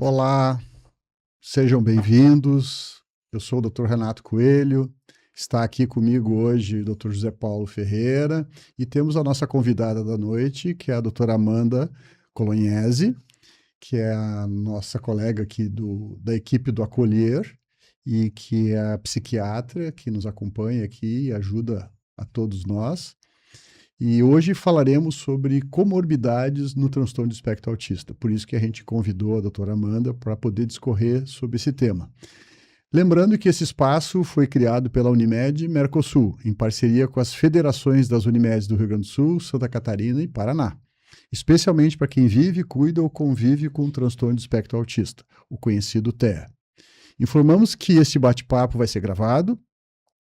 Olá, sejam bem-vindos. Eu sou o Dr. Renato Coelho. Está aqui comigo hoje o Dr. José Paulo Ferreira e temos a nossa convidada da noite, que é a doutora Amanda Colognesi, que é a nossa colega aqui da equipe do Acolher e que é a psiquiatra que nos acompanha aqui e ajuda a todos nós. E hoje falaremos sobre comorbidades no transtorno do espectro autista. Por isso que a gente convidou a doutora Amanda para poder discorrer sobre esse tema. Lembrando que esse espaço foi criado pela Unimed Mercosul, em parceria com as federações das Unimedes do Rio Grande do Sul, Santa Catarina e Paraná, especialmente para quem vive, cuida ou convive com o transtorno do espectro autista, o conhecido TEA. Informamos que este bate-papo vai ser gravado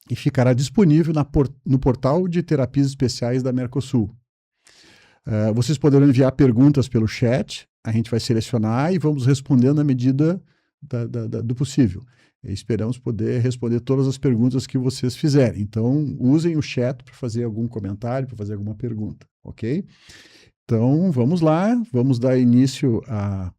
e ficará disponível no portal de terapias especiais da Mercosul. Vocês poderão enviar perguntas pelo chat, a gente vai selecionar e vamos respondendo na medida do possível. E esperamos poder responder todas as perguntas que vocês fizerem. Então, usem o chat para fazer algum comentário, para fazer alguma pergunta, ok? Então, vamos lá, vamos dar início à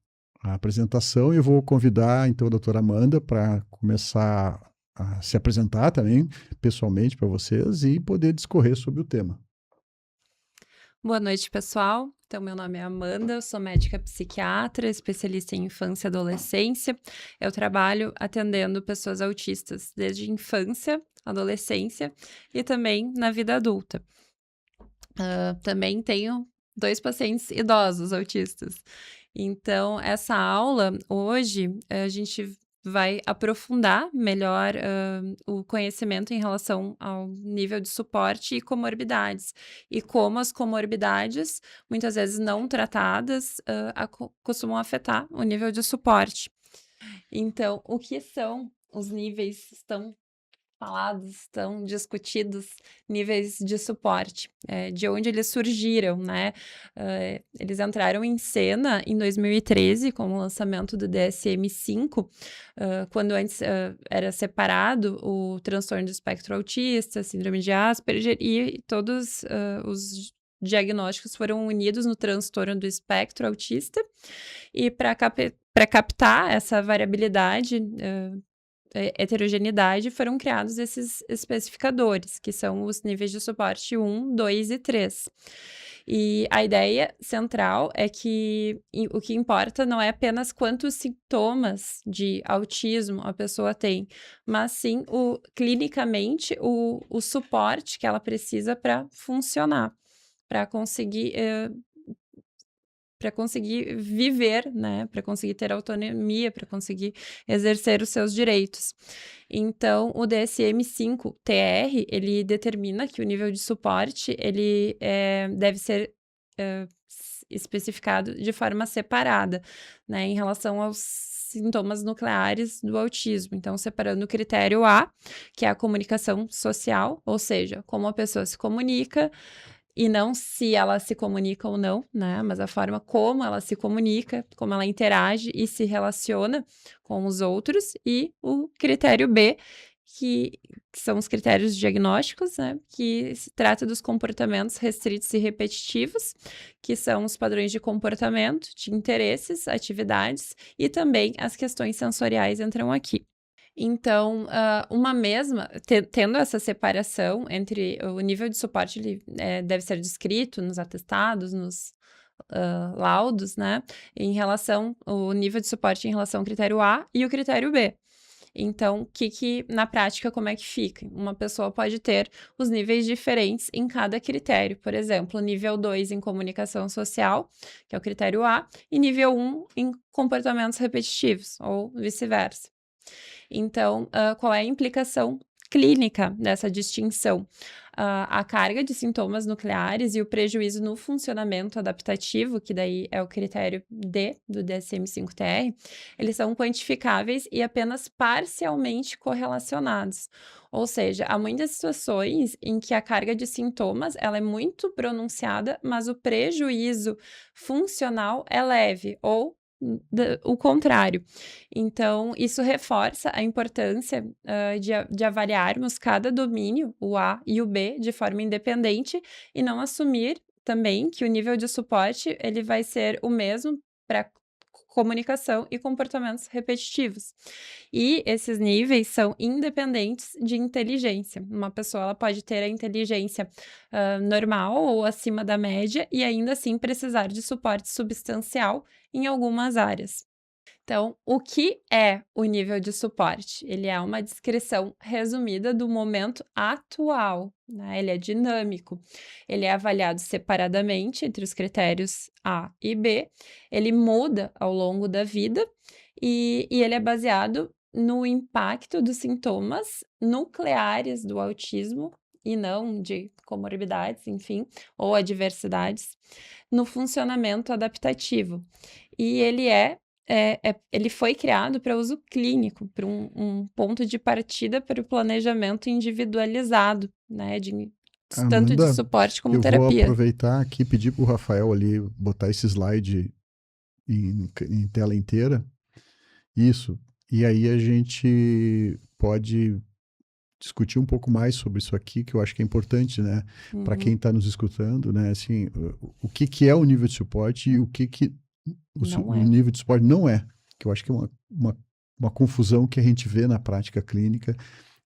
apresentação e eu vou convidar, então, a doutora Amanda para começar a se apresentar também pessoalmente para vocês e poder discorrer sobre o tema. Boa noite, pessoal. Então, meu nome é Amanda, eu sou médica psiquiatra, especialista em infância e adolescência. Eu trabalho atendendo pessoas autistas desde infância, adolescência e também na vida adulta. Também tenho 2 pacientes idosos autistas. Então, essa aula, hoje, a gente vai aprofundar melhor o conhecimento em relação ao nível de suporte e comorbidades. E como as comorbidades, muitas vezes não tratadas, costumam afetar o nível de suporte. Então, o que são os níveis tão falados, tão discutidos níveis de suporte, de onde eles surgiram, né? Eles entraram em cena em 2013 com o lançamento do DSM-5, quando antes era separado o transtorno do espectro autista, síndrome de Asperger e todos os diagnósticos foram unidos no transtorno do espectro autista e para captar essa variabilidade heterogeneidade, foram criados esses especificadores, que são os níveis de suporte 1, 2 e 3. E a ideia central é que o que importa não é apenas quantos sintomas de autismo a pessoa tem, mas sim clinicamente o suporte que ela precisa para funcionar, para conseguir viver, né, para conseguir ter autonomia, para conseguir exercer os seus direitos. Então, o DSM-5-TR, ele determina que o nível de suporte, ele deve ser especificado de forma separada, né, em relação aos sintomas nucleares do autismo. Então, separando o critério A, que é a comunicação social, ou seja, como a pessoa se comunica, e não se ela se comunica ou não, né? Mas a forma como ela se comunica, como ela interage e se relaciona com os outros. E o critério B, que são os critérios diagnósticos, né? Que se trata dos comportamentos restritos e repetitivos, que são os padrões de comportamento, de interesses, atividades e também as questões sensoriais entram aqui. Então, tendo essa separação entre o nível de suporte, ele deve ser descrito nos atestados, nos laudos, né, o nível de suporte em relação ao critério A e o critério B. Então, na prática, como é que fica? Uma pessoa pode ter os níveis diferentes em cada critério. Por exemplo, nível 2 em comunicação social, que é o critério A, e nível 1 em comportamentos repetitivos, ou vice-versa. Então, qual é a implicação clínica dessa distinção? A carga de sintomas nucleares e o prejuízo no funcionamento adaptativo, que daí é o critério D do DSM-5-TR, eles são quantificáveis e apenas parcialmente correlacionados. Ou seja, há muitas situações em que a carga de sintomas ela é muito pronunciada, mas o prejuízo funcional é leve ou o contrário. Então, isso reforça a importância de avaliarmos cada domínio, o A e o B, de forma independente e não assumir também que o nível de suporte ele vai ser o mesmo para comunicação e comportamentos repetitivos. E esses níveis são independentes de inteligência. Uma pessoa ela pode ter a inteligência normal ou acima da média e ainda assim precisar de suporte substancial em algumas áreas. Então, o que é o nível de suporte? Ele é uma descrição resumida do momento atual, né? Ele é dinâmico, ele é avaliado separadamente entre os critérios A e B, ele muda ao longo da vida e ele é baseado no impacto dos sintomas nucleares do autismo e não de comorbidades, enfim, ou adversidades, no funcionamento adaptativo. E ele foi criado para uso clínico, para um ponto de partida para o planejamento individualizado, né, tanto de Amanda, suporte como eu vou terapia. aproveitar aqui e pedir para o Rafael ali botar esse slide em tela inteira. Isso. E aí a gente pode discutir um pouco mais sobre isso aqui, que eu acho que é importante, né? Para quem está nos escutando, né? Assim, o que é o nível de suporte e o que Não o é. nível de suporte não é. Que eu acho que é uma confusão que a gente vê na prática clínica,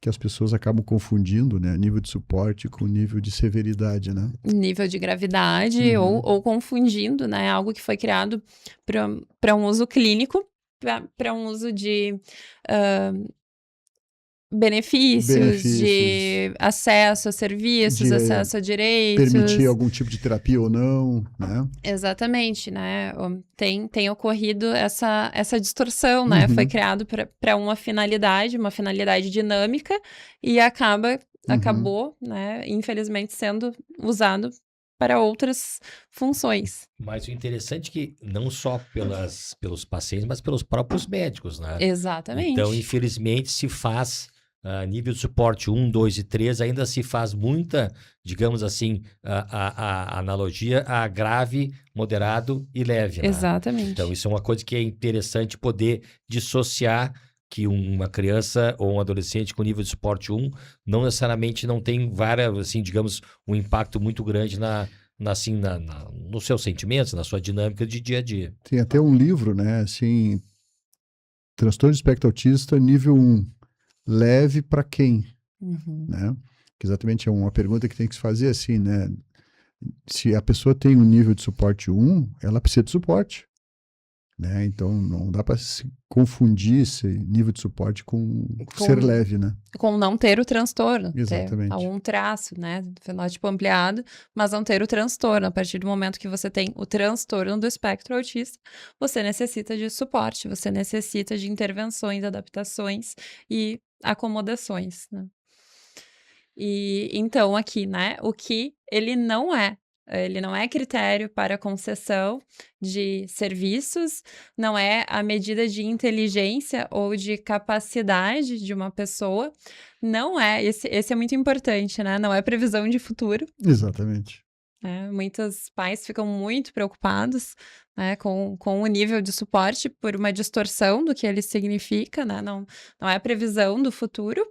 que as pessoas acabam confundindo, né? Nível de suporte com nível de severidade, né? Nível de gravidade ou confundindo, né? Algo que foi criado para um uso clínico, para um uso de benefícios, de acesso a serviços, de acesso a permitir direitos. algum tipo de terapia ou não, né? Exatamente, né? Tem ocorrido essa distorção, né? Foi criado para uma finalidade dinâmica e acabou, né? Infelizmente sendo usado para outras funções. Mas o interessante é que não só pelos pacientes, mas pelos próprios médicos, né? Exatamente. Então, infelizmente, se faz nível de suporte 1, 2 e 3, ainda se faz muita, digamos assim, a analogia a grave, moderado e leve, né? Exatamente. Então, isso é uma coisa que é interessante poder dissociar que uma criança ou um adolescente com nível de suporte 1 não necessariamente não tem assim, digamos, um impacto muito grande nos seus sentimentos, na sua dinâmica de dia a dia. Tem até um livro, né? Assim, transtorno de espectro autista nível 1. Leve para quem? Né? Que exatamente é uma pergunta que tem que se fazer assim, né? Se a pessoa tem um nível de suporte 1, ela precisa de suporte. Né? Então, não dá para se confundir esse nível de suporte com ser leve, né? Com não ter o transtorno. Exatamente. Ter algum traço, né? Fenótipo ampliado, mas não ter o transtorno. A partir do momento que você tem o transtorno do espectro autista, você necessita de suporte, você necessita de intervenções, adaptações e acomodações, né? E então aqui, né? O que ele não é critério para concessão de serviços, não é a medida de inteligência ou de capacidade de uma pessoa, não é, esse é muito importante, né? Não é previsão de futuro. Exatamente. Muitos pais ficam muito preocupados, né, com o nível de suporte por uma distorção do que ele significa, né? Não é previsão do futuro.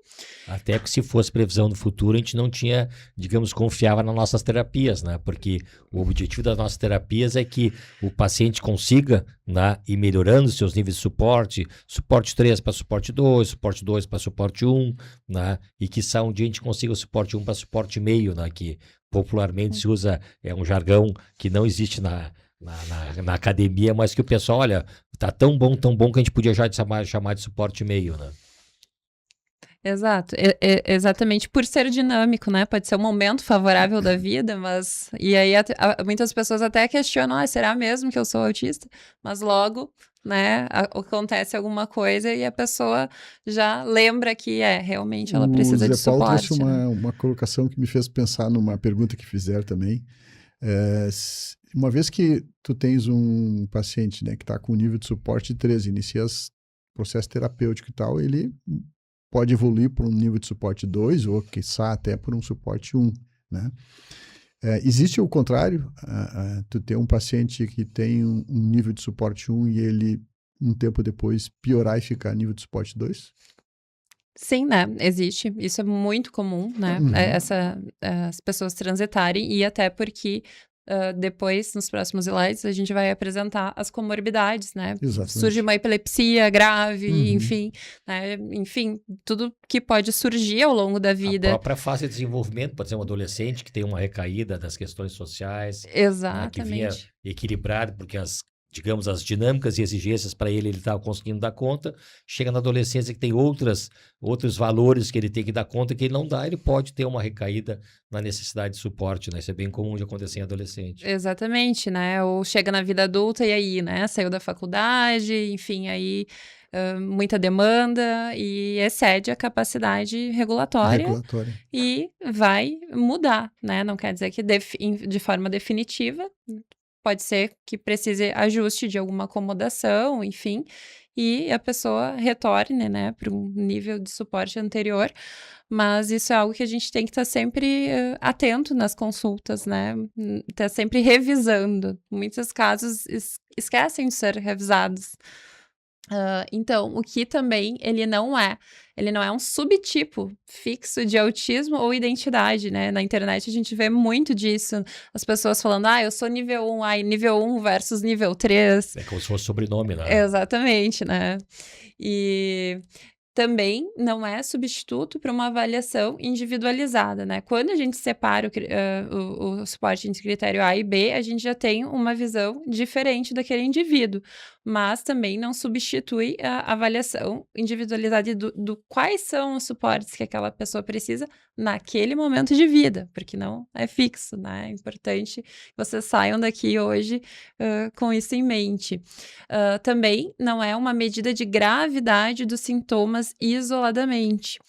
Até que se fosse previsão do futuro, a gente não tinha, digamos, confiava nas nossas terapias, né? Porque o objetivo das nossas terapias é que o paciente consiga, né, ir melhorando seus níveis de suporte 3 para suporte 2 para suporte 1, né? E que um dia a gente consiga o suporte 1 para suporte meio, né? Que popularmente se usa, é um jargão que não existe na academia, mas que o pessoal, olha, tá tão bom que a gente podia já chamar de suporte meio, né? Exato, exatamente por ser dinâmico, né? Pode ser um momento favorável da vida, mas... E aí muitas pessoas até questionam, será mesmo que eu sou autista? Mas logo, né, acontece alguma coisa e a pessoa já lembra que realmente ela precisa de suporte. O Zé Paulo trouxe né? uma colocação que me fez pensar numa pergunta que fizeram também. Uma vez que tu tens um paciente, né, que está com nível de suporte 3, inicia processo terapêutico e tal, ele pode evoluir para um nível de suporte 2 ou, quiçá, até por um suporte 1, né? Existe o contrário, tu tem um paciente que tem um nível de suporte 1 e ele, um tempo depois, piorar e ficar nível de suporte 2? Sim, né? Existe. Isso é muito comum, né? As pessoas transitarem e até porque depois, nos próximos slides, a gente vai apresentar as comorbidades, né? Exatamente. Surge uma epilepsia grave, Uhum. enfim, né? Enfim, tudo que pode surgir ao longo da A vida. própria fase de desenvolvimento, pode ser um adolescente que tem uma recaída das questões sociais, né, que vinha Exatamente. equilibrado, porque digamos, as dinâmicas e exigências para ele estava conseguindo dar conta, chega na adolescência que tem outros valores que ele tem que dar conta que ele não dá, ele pode ter uma recaída na necessidade de suporte, né? Isso é bem comum de acontecer em adolescente. Exatamente, né? Ou chega na vida adulta e aí, né? Saiu da faculdade, enfim, aí muita demanda e excede a capacidade regulatória Regulatória. e vai mudar, né? Não quer dizer que de forma definitiva, pode ser que precise ajuste de alguma acomodação, enfim, e a pessoa retorne, né, para um nível de suporte anterior, mas isso é algo que a gente tem que estar sempre atento nas consultas, né, tá sempre revisando. Muitos casos esquecem de ser revisados. Então, o que também ele não é um subtipo fixo de autismo ou identidade, né? Na internet a gente vê muito disso, as pessoas falando, eu sou nível 1, nível 1 versus nível 3. É como se fosse sobrenome, né? Exatamente, né? E também não é substituto para uma avaliação individualizada, né? Quando a gente separa o suporte entre critério A e B, a gente já tem uma visão diferente daquele indivíduo, mas também não substitui a avaliação individualizada do quais são os suportes que aquela pessoa precisa naquele momento de vida, porque não é fixo, né? É importante que vocês saiam daqui hoje com isso em mente. Também não é uma medida de gravidade dos sintomas isoladamente.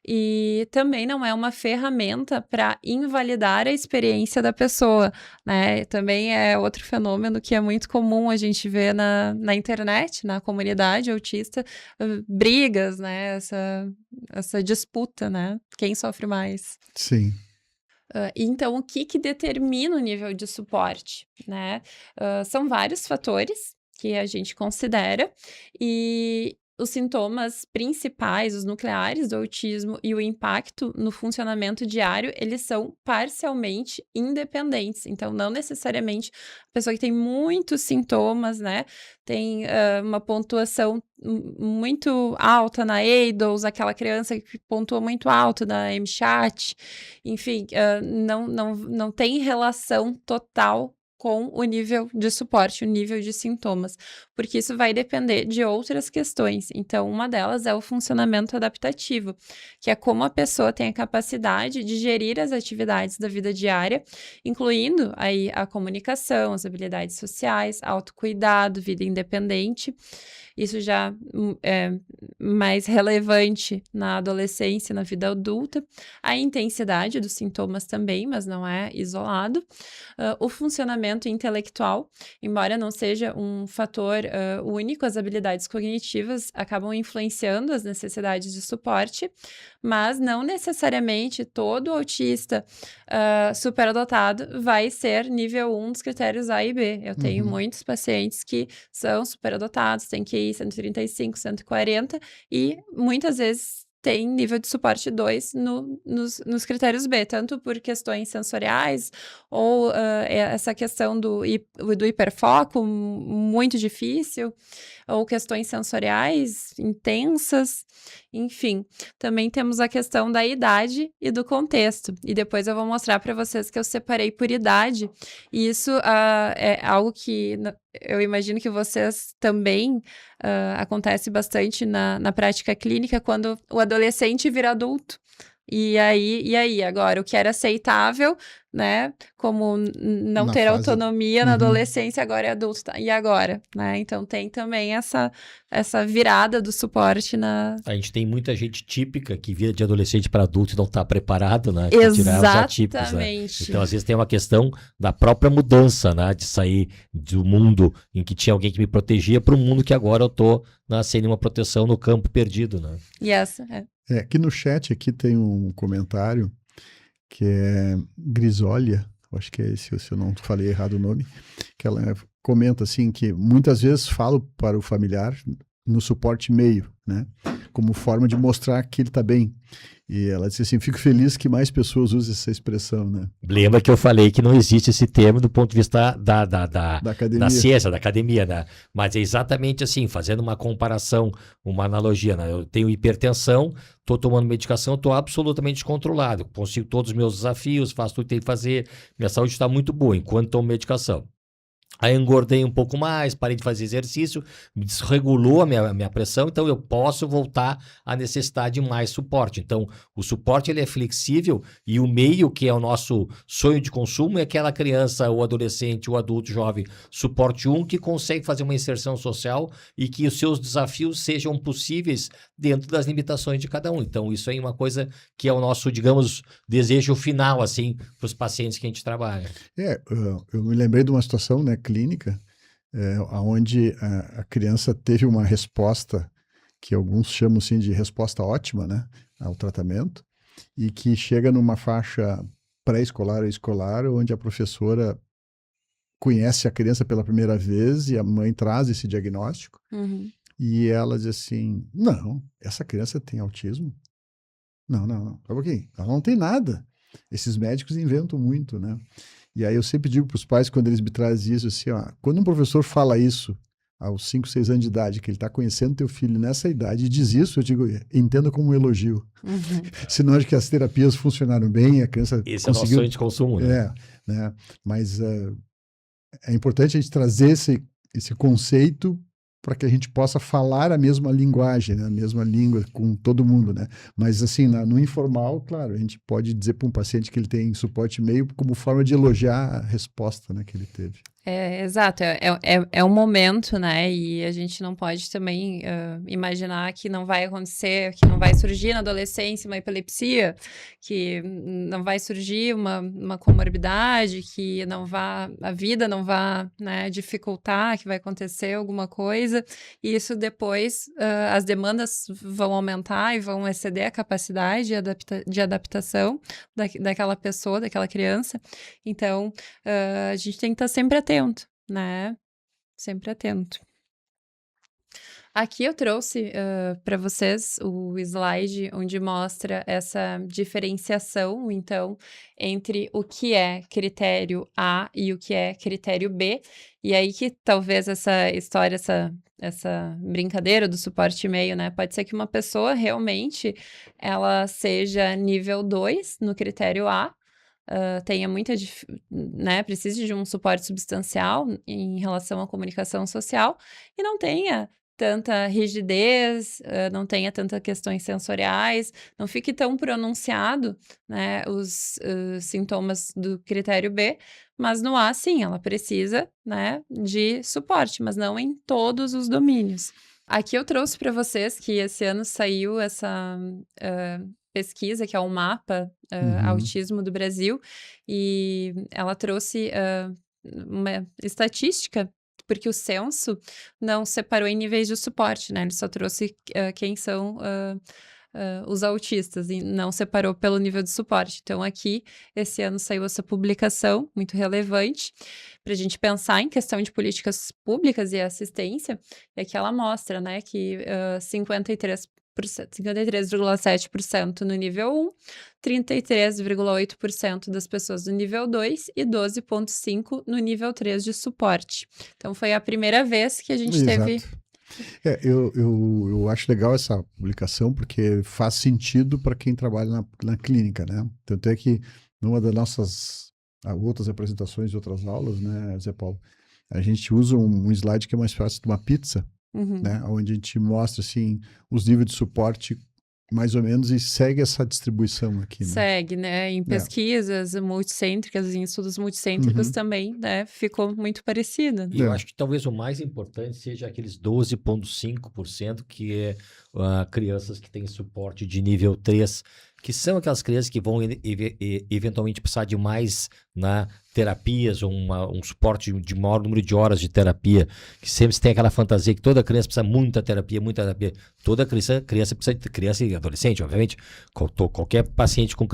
E também não é uma ferramenta para invalidar a experiência da pessoa, né? Também é outro fenômeno que é muito comum a gente ver na internet, na comunidade autista, brigas, né? Essa disputa, né? Quem sofre mais. Sim. Então, o que determina o nível de suporte, né? São vários fatores que a gente considera e os sintomas principais, os nucleares do autismo e o impacto no funcionamento diário, eles são parcialmente independentes. Então, não necessariamente a pessoa que tem muitos sintomas, né, tem uma pontuação muito alta na ADLS, aquela criança que pontua muito alto na MCHAT, enfim, não tem relação total com o nível de suporte, o nível de sintomas, porque isso vai depender de outras questões. Então, uma delas é o funcionamento adaptativo, que é como a pessoa tem a capacidade de gerir as atividades da vida diária, incluindo aí a comunicação, as habilidades sociais, autocuidado, vida independente. Isso já é mais relevante na adolescência, na vida adulta. A intensidade dos sintomas também, mas não é isolado. O funcionamento intelectual, embora não seja um fator único, as habilidades cognitivas acabam influenciando as necessidades de suporte, mas não necessariamente todo autista superdotado vai ser nível 1 dos critérios A e B. Eu tenho muitos pacientes que são superdotados, têm QI 135, 140 e muitas vezes tem nível de suporte 2 nos critérios B, tanto por questões sensoriais ou essa questão do hiperfoco muito difícil, ou questões sensoriais intensas, enfim. Também temos a questão da idade e do contexto, e depois eu vou mostrar para vocês que eu separei por idade, e isso é algo que eu imagino que vocês também acontece bastante na prática clínica, quando o adolescente vira adulto. E aí, agora, o que era aceitável, né, como não ter autonomia na adolescência, agora é adulto, tá? E agora, né? Então, tem também essa virada do suporte na... A gente tem muita gente típica que vira de adolescente para adulto e não está preparado, né? Para tirar os atípicos, né? Então, às vezes, tem uma questão da própria mudança, né? De sair do mundo em que tinha alguém que me protegia para o mundo que agora eu tô sem nenhuma proteção no campo perdido, né? Aqui no chat aqui tem um comentário que é Grisolia, acho que é esse, se eu não falei errado o nome, que ela comenta assim que muitas vezes falo para o familiar no suporte meio, né? como forma de mostrar que ele está bem. E ela disse assim, fico feliz que mais pessoas usem essa expressão, né? Lembra que eu falei que não existe esse termo do ponto de vista da academia. da ciência, da academia, né? Mas é exatamente assim, fazendo uma comparação, uma analogia, né? Eu tenho hipertensão, estou tomando medicação, estou absolutamente controlado, consigo todos os meus desafios, faço tudo que tenho que fazer, minha saúde está muito boa enquanto tomo medicação. Aí engordei um pouco mais, parei de fazer exercício, desregulou a minha pressão, então eu posso voltar à necessidade de mais suporte. Então, o suporte ele é flexível e o meio que é o nosso sonho de consumo é aquela criança, ou adolescente, ou adulto jovem, suporte 1, que consegue fazer uma inserção social e que os seus desafios sejam possíveis dentro das limitações de cada um. Então, isso aí é uma coisa que é o nosso, digamos, desejo final, assim, para os pacientes que a gente trabalha. Eu me lembrei de uma situação, né, clínica, onde a criança teve uma resposta que alguns chamam assim, de resposta ótima, né, ao tratamento, e que chega numa faixa pré-escolar ou escolar, onde a professora conhece a criança pela primeira vez e a mãe traz esse diagnóstico, e ela diz assim, não, essa criança tem autismo? Não, só um pouquinho, ela não tem nada. Esses médicos inventam muito, né? E aí eu sempre digo para os pais, quando eles me trazem isso, assim, ó, quando um professor fala isso, aos 5, 6 anos de idade, que ele está conhecendo teu filho nessa idade, e diz isso, eu digo, entenda como um elogio. Senão acho que as terapias funcionaram bem, a criança Esse conseguiu... é o nosso sonho de consumo, né? né? Mas é importante a gente trazer esse conceito para que a gente possa falar a mesma linguagem, né? A mesma língua com todo mundo, né? Mas assim, no informal, claro, a gente pode dizer para um paciente que ele tem suporte meio como forma de elogiar a resposta, né, que ele teve. Exato, é um momento, né, e a gente não pode também imaginar que não vai acontecer, que não vai surgir na adolescência uma epilepsia, que não vai surgir uma comorbidade, que a vida não vai, né, dificultar, que vai acontecer alguma coisa, e isso depois, as demandas vão aumentar e vão exceder a capacidade de adaptação daquela pessoa, daquela criança, então a gente tem que estar sempre atento, né? Sempre atento. Aqui eu trouxe para vocês o slide onde mostra essa diferenciação, então, entre o que é critério A e o que é critério B. E aí que talvez essa história, essa brincadeira do suporte meio, né? Pode ser que uma pessoa realmente ela seja nível 2 no critério A, tenha muita, né, precise de um suporte substancial em relação à comunicação social e não tenha tanta rigidez, não tenha tantas questões sensoriais, não fique tão pronunciado, né, os sintomas do critério B, mas no A, sim, ela precisa, né, de suporte, mas não em todos os domínios. Aqui eu trouxe para vocês que esse ano saiu essa pesquisa, que é o mapa Autismo do Brasil, e ela trouxe uma estatística, porque o censo não separou em níveis de suporte, né? Ele só trouxe quem são os autistas e não separou pelo nível de suporte. Então, aqui, esse ano saiu essa publicação muito relevante para a gente pensar em questão de políticas públicas e assistência, e aqui ela mostra, né, que 53,7% no nível 1, 33,8% das pessoas do nível 2 e 12,5% no nível 3 de suporte. Então, foi a primeira vez que a gente teve... Eu acho legal essa publicação porque faz sentido para quem trabalha na clínica, né? Tanto é que numa das nossas outras apresentações de outras aulas, né, Zé Paulo, a gente usa um slide que é mais fácil de uma pizza, né, onde a gente mostra assim, os níveis de suporte mais ou menos e segue essa distribuição aqui. Né? Segue, né? Em pesquisas multicêntricas, em estudos multicêntricos também, né? Ficou muito parecido. Né? E eu acho que talvez o mais importante seja aqueles 12,5% que é crianças que têm suporte de nível 3, que são aquelas crianças que vão eventualmente precisar de mais terapias, ou um suporte de maior número de horas de terapia, que sempre tem aquela fantasia que toda criança precisa muita terapia. Toda criança precisa de criança e adolescente, obviamente, qualquer paciente com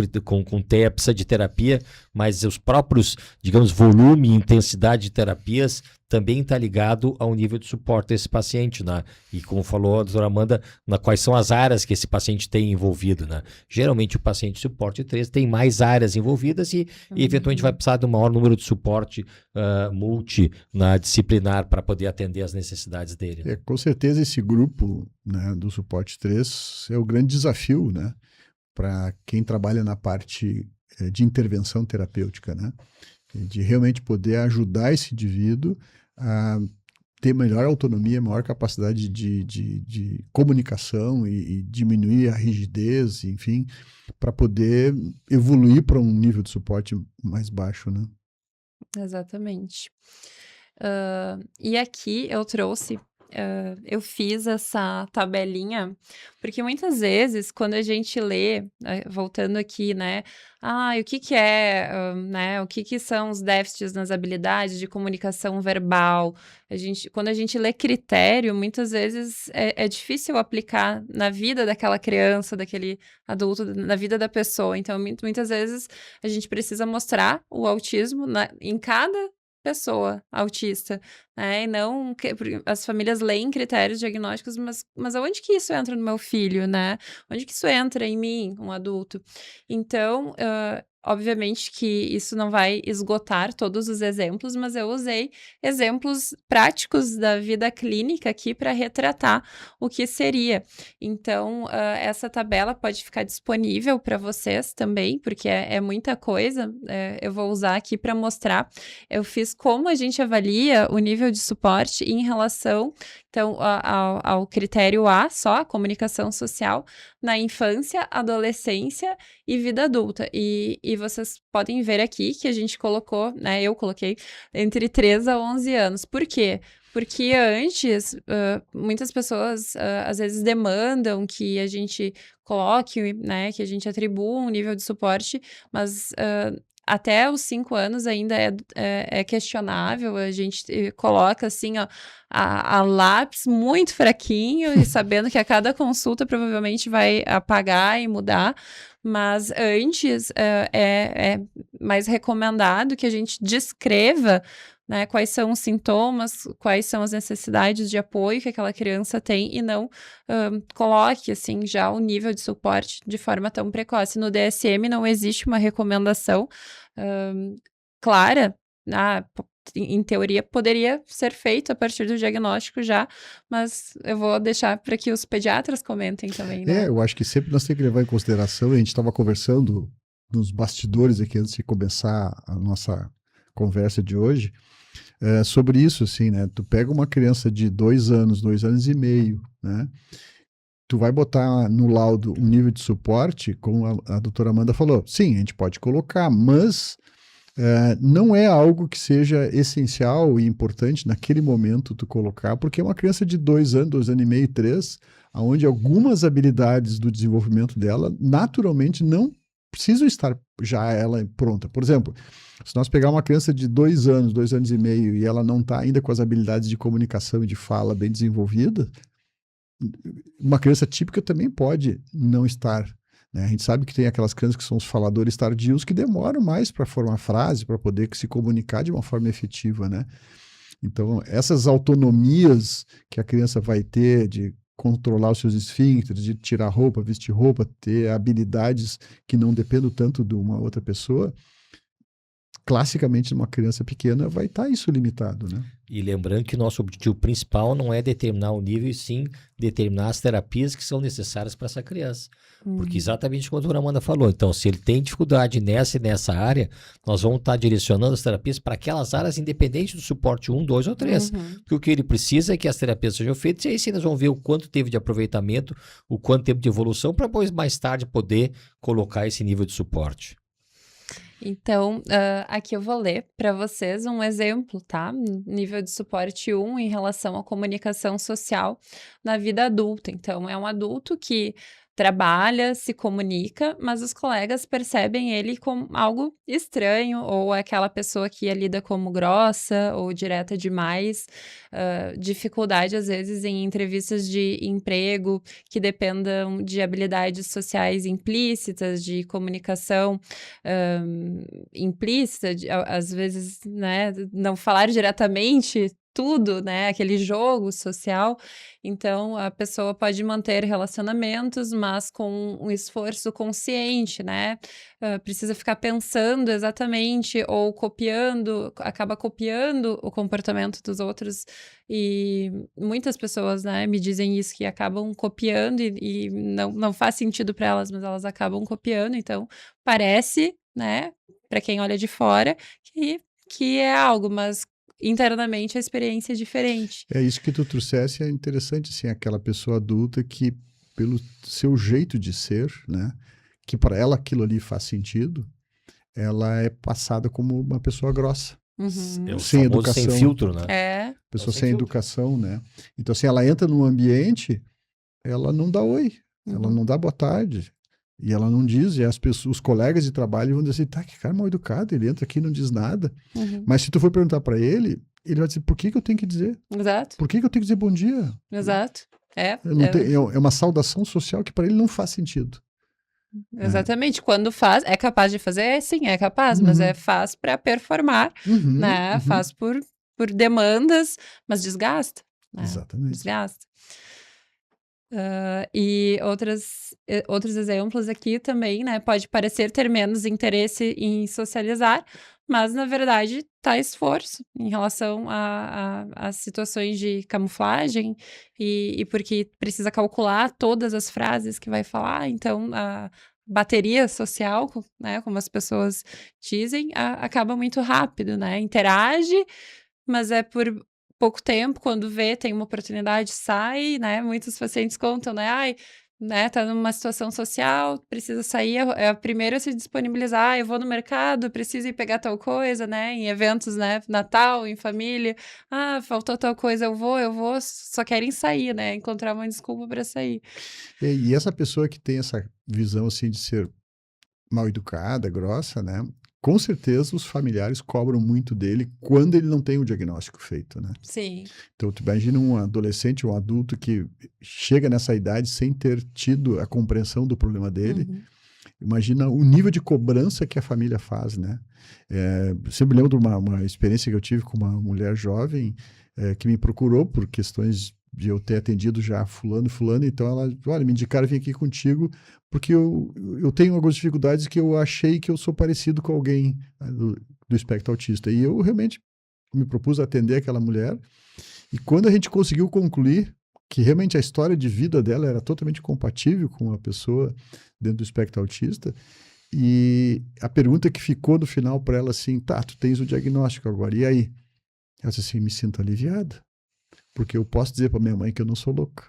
TEA precisa de terapia, mas os próprios, digamos, volume e intensidade de terapias também está ligado ao nível de suporte desse paciente, né? E como falou a doutora Amanda, quais são as áreas que esse paciente tem envolvido, né? Geralmente o paciente de suporte 3 tem mais áreas envolvidas e eventualmente vai precisar de um maior número de suporte multidisciplinar para poder atender as necessidades dele. Né? Com certeza esse grupo, né, do suporte 3 é o grande desafio, né, para quem trabalha na parte de intervenção terapêutica, né? De realmente poder ajudar esse indivíduo a ter melhor autonomia, maior capacidade de comunicação e diminuir a rigidez, enfim, para poder evoluir para um nível de suporte mais baixo, né? Exatamente. E aqui eu trouxe, eu fiz essa tabelinha, porque muitas vezes, quando a gente lê, voltando aqui, né, o que é, né, o que são os déficits nas habilidades de comunicação verbal, quando a gente lê critério, muitas vezes é difícil aplicar na vida daquela criança, daquele adulto, na vida da pessoa, então muitas vezes a gente precisa mostrar o autismo em cada pessoa autista, né? E não as famílias leem critérios diagnósticos, mas aonde que isso entra no meu filho, né? Onde que isso entra em mim, um adulto? Então, obviamente que isso não vai esgotar todos os exemplos, mas eu usei exemplos práticos da vida clínica aqui para retratar o que seria. Então, essa tabela pode ficar disponível para vocês também, porque é muita coisa. Eu vou usar aqui para mostrar. Eu fiz como a gente avalia o nível de suporte em relação, então, ao critério A, só a comunicação social, na infância, adolescência e vida adulta. E vocês podem ver aqui que a gente colocou, né, eu coloquei, entre 3 a 11 anos. Por quê? Porque antes, muitas pessoas, às vezes, demandam que a gente coloque, né, que a gente atribua um nível de suporte, mas até os 5 anos ainda é questionável, a gente coloca assim, ó, a lápis muito fraquinho e sabendo que a cada consulta provavelmente vai apagar e mudar, mas antes é mais recomendado que a gente descreva, né, quais são os sintomas, quais são as necessidades de apoio que aquela criança tem e não coloque, assim, já o nível de suporte de forma tão precoce. No DSM não existe uma recomendação clara, em teoria poderia ser feito a partir do diagnóstico já, mas eu vou deixar para que os pediatras comentem também, né? Eu acho que sempre nós temos que levar em consideração, a gente estava conversando nos bastidores aqui antes de começar a nossa conversa de hoje, sobre isso, assim, né? Tu pega uma criança de 2 anos, 2 anos e meio, né? Tu vai botar no laudo um nível de suporte, como a doutora Amanda falou. Sim, a gente pode colocar, mas não é algo que seja essencial e importante naquele momento tu colocar, porque é uma criança de 2 anos, 2 anos e meio, 3, onde algumas habilidades do desenvolvimento dela naturalmente não precisam estar já ela pronta. Por exemplo, se nós pegar uma criança de 2 anos, 2 anos e meio, e ela não está ainda com as habilidades de comunicação e de fala bem desenvolvidas, uma criança típica também pode não estar, né? A gente sabe que tem aquelas crianças que são os faladores tardios que demoram mais para formar frase, para poder se comunicar de uma forma efetiva, né? Então, essas autonomias que a criança vai ter de controlar os seus esfíncteres, de tirar roupa, vestir roupa, ter habilidades que não dependem tanto de uma outra pessoa, classicamente numa criança pequena vai estar isso limitado, né? E lembrando que nosso objetivo principal não é determinar o nível, e sim determinar as terapias que são necessárias para essa criança. Porque exatamente como a doutora Amanda falou, então se ele tem dificuldade nessa e nessa área, nós vamos estar direcionando as terapias para aquelas áreas independente do suporte 1, 2 ou 3. Porque o que ele precisa é que as terapias sejam feitas e aí sim nós vamos ver o quanto teve de aproveitamento, o quanto teve de evolução, para depois mais tarde poder colocar esse nível de suporte. Então, aqui eu vou ler para vocês um exemplo, tá? Nível de suporte 1 em relação à comunicação social na vida adulta. Então, é um adulto que trabalha, se comunica, mas os colegas percebem ele como algo estranho, ou aquela pessoa que lida como grossa ou direta demais, dificuldade às vezes em entrevistas de emprego que dependam de habilidades sociais implícitas, de comunicação implícita, às vezes, né, não falar diretamente tudo, né, aquele jogo social. Então, a pessoa pode manter relacionamentos, mas com um esforço consciente, né? Precisa ficar pensando exatamente ou acaba copiando o comportamento dos outros. E muitas pessoas, né, me dizem isso, que acabam copiando e não faz sentido para elas, mas elas acabam copiando. Então, parece, né, para quem olha de fora, que é algo, mas internamente a experiência é diferente. É isso que tu trouxesse, é interessante, assim, aquela pessoa adulta que, pelo seu jeito de ser, né, que para ela aquilo ali faz sentido, ela é passada como uma pessoa grossa, Uhum. É o sem famoso sem educação. filtro, né? Pessoa sem sem filtro. educação, né? Então, assim, ela entra num ambiente, ela não dá oi, ela Uhum. não dá boa tarde, e ela não diz, e as pessoas, os colegas de trabalho vão dizer assim, tá, que cara mal educado, ele entra aqui e não diz nada. Uhum. Mas se tu for perguntar para ele vai dizer, por que eu tenho que dizer? Exato, Por que eu tenho que dizer bom dia? exato. É uma saudação social que para ele não faz sentido. Exatamente. Quando faz, é capaz de fazer? Sim, é capaz, mas Uhum. faz para performar, Uhum, né? uhum. Faz por demandas, mas desgasta, né? Exatamente. Desgasta. E outros exemplos aqui também, né? Pode parecer ter menos interesse em socializar, mas na verdade tá esforço em relação a situações de camuflagem e porque precisa calcular todas as frases que vai falar, então a bateria social, né? Como as pessoas dizem, acaba muito rápido, né? Interage, mas é por pouco tempo, quando vê, tem uma oportunidade, sai, né? Muitos pacientes contam, né? Ai, né, tá numa situação social, precisa sair, é a primeira a se disponibilizar. Ah, eu vou no mercado, preciso ir pegar tal coisa, né? Em eventos, né? Natal, em família. Ah, faltou tal coisa, eu vou, só querem sair, né? Encontrar uma desculpa para sair. E essa pessoa que tem essa visão assim de ser mal educada, grossa, né? Com certeza os familiares cobram muito dele quando ele não tem o diagnóstico feito, né? Sim. Então, tu imagina um adolescente ou um adulto que chega nessa idade sem ter tido a compreensão do problema dele. Uhum. Imagina o nível de cobrança que a família faz, né? Sempre lembro de uma experiência que eu tive com uma mulher jovem que me procurou por questões de eu ter atendido já fulano, então ela, olha, me indicaram vir aqui contigo porque eu tenho algumas dificuldades que eu achei que eu sou parecido com alguém do espectro autista. E eu realmente me propus a atender aquela mulher e quando a gente conseguiu concluir que realmente a história de vida dela era totalmente compatível com uma pessoa dentro do espectro autista, e a pergunta que ficou no final para ela assim, tá, tu tens o diagnóstico agora, e aí? Ela disse assim, me sinto aliviada, porque eu posso dizer para minha mãe que eu não sou louca.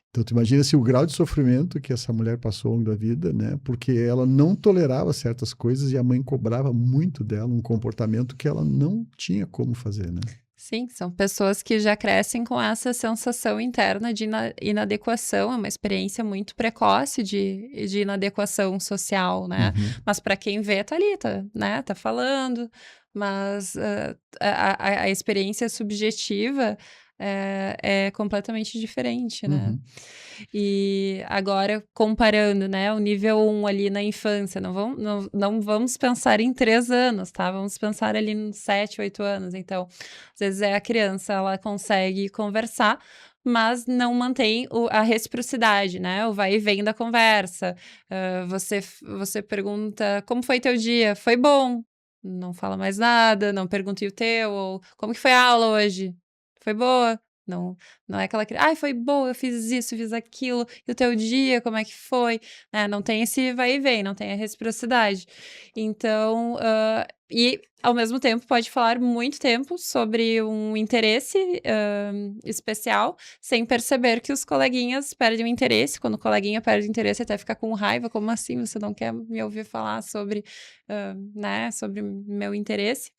Então, tu imagina assim, o grau de sofrimento que essa mulher passou ao longo da vida, né? Porque ela não tolerava certas coisas e a mãe cobrava muito dela um comportamento que ela não tinha como fazer, né? Sim, são pessoas que já crescem com essa sensação interna de inadequação, é uma experiência muito precoce de inadequação social, né? Uhum. Mas para quem vê, tá ali, né? Tá falando, mas a experiência subjetiva é completamente diferente, né? Uhum. E agora, comparando, né, o nível 1 ali na infância, não vamos pensar em 3 anos, tá? Vamos pensar ali nos 7, 8 anos. Então, às vezes a criança, ela consegue conversar, mas não mantém a reciprocidade, né? O vai e vem da conversa. Você pergunta, como foi teu dia? Foi bom. Não fala mais nada, não pergunta e o teu, ou como que foi a aula hoje? Foi boa? Não é aquela criança, ai, foi boa, eu fiz isso, fiz aquilo, e o teu dia, como é que foi? Né, não tem esse vai e vem, não tem a reciprocidade. Então, e ao mesmo tempo pode falar muito tempo sobre um interesse especial, sem perceber que os coleguinhas perdem o interesse. Quando o coleguinha perde o interesse, até fica com raiva, como assim você não quer me ouvir falar sobre, né, sobre meu interesse?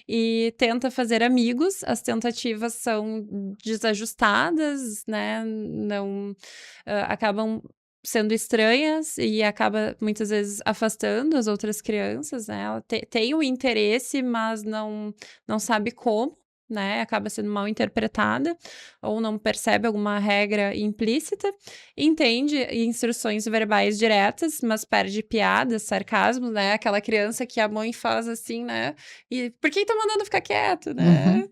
E tenta fazer amigos, as tentativas são desajustadas, né, não acabam sendo estranhas e acaba muitas vezes afastando as outras crianças, né? Ela tem o interesse, mas não sabe como, né? Acaba sendo mal interpretada ou não percebe alguma regra implícita, entende instruções verbais diretas, mas perde piadas, sarcasmos, né? Aquela criança que a mãe faz assim, né? E por que tá mandando ficar quieto, né?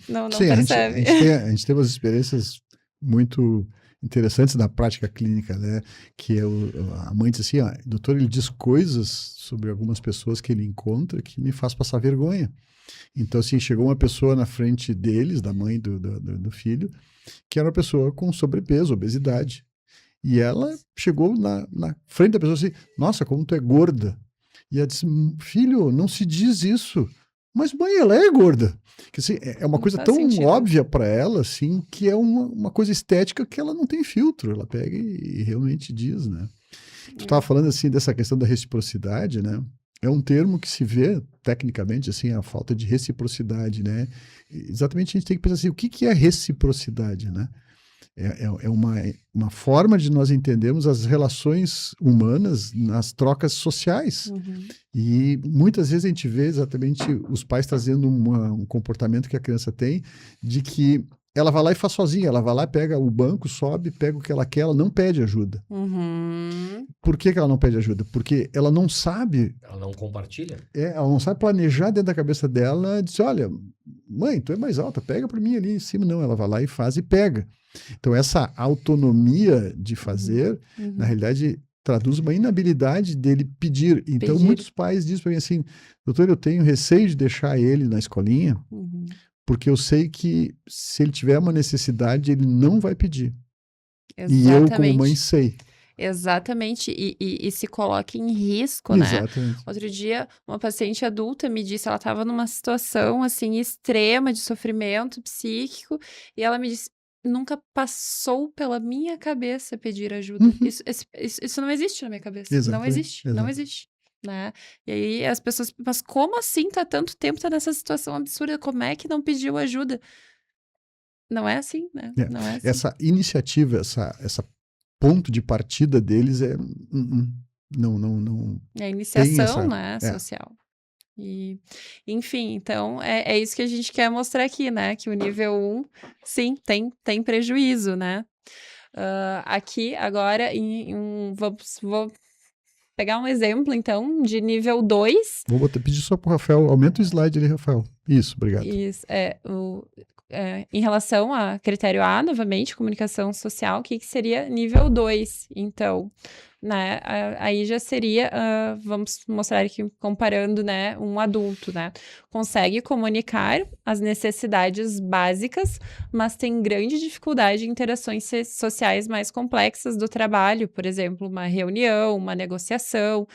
Não Sim, percebe. a gente tem umas experiências muito interessantes da prática clínica, né? Que a mãe diz assim, doutor, ele diz coisas sobre algumas pessoas que ele encontra que me faz passar vergonha. Então, assim, chegou uma pessoa na frente deles, da mãe do filho, que era uma pessoa com sobrepeso, obesidade. E ela chegou na frente da pessoa assim, nossa, como tu é gorda. E ela disse, filho, não se diz isso. Mas, mãe, ela é gorda. Que, assim, é uma coisa tão óbvia para ela, assim, que é uma coisa estética que ela não tem filtro. Ela pega e realmente diz, né? Tu estava falando, assim, dessa questão da reciprocidade, né? É um termo que se vê, tecnicamente, assim, a falta de reciprocidade, né? Exatamente, a gente tem que pensar assim, o que é reciprocidade, né? É uma forma de nós entendermos as relações humanas nas trocas sociais. E muitas vezes a gente vê exatamente os pais trazendo um comportamento que a criança tem de que ela vai lá e faz sozinha, ela vai lá, pega o banco, sobe, pega o que ela quer, ela não pede ajuda. Por que ela não pede ajuda? Porque ela não sabe... Ela não compartilha? Ela não sabe planejar dentro da cabeça dela, diz, olha, mãe, tu é mais alta, pega para mim ali em cima. Não, ela vai lá e faz e pega. Então essa autonomia de fazer, na realidade, traduz uma inabilidade dele pedir. Então muitos pais dizem para mim assim, doutor, eu tenho receio de deixar ele na escolinha, porque eu sei que se ele tiver uma necessidade, ele não vai pedir. Exatamente. E eu, como mãe, sei. Exatamente, e se coloca em risco, né? Exatamente. Outro dia, uma paciente adulta me disse, ela estava numa situação, assim, extrema de sofrimento psíquico, e ela me disse, nunca passou pela minha cabeça pedir ajuda. Isso não existe na minha cabeça. Exatamente. Não existe, não existe. Né? E aí as pessoas, mas como assim tá tanto tempo, tá nessa situação absurda, como é que não pediu ajuda? Não é assim, né? Não é assim. Essa iniciativa, essa ponto de partida deles não é a iniciação, né, social. E, enfim, então é isso que a gente quer mostrar aqui, né? Que o nível 1, sim, tem prejuízo, né? Aqui, agora, vou pegar um exemplo, então, de nível 2. Vou pedir só pro Rafael, aumenta o slide ali, Rafael. Isso, obrigado. Isso, em relação a critério A, novamente, comunicação social, o que seria nível 2? Então, né, aí já seria, vamos mostrar aqui comparando, né, um adulto, né, consegue comunicar as necessidades básicas, mas tem grande dificuldade em interações sociais mais complexas do trabalho, por exemplo, uma reunião, uma negociação,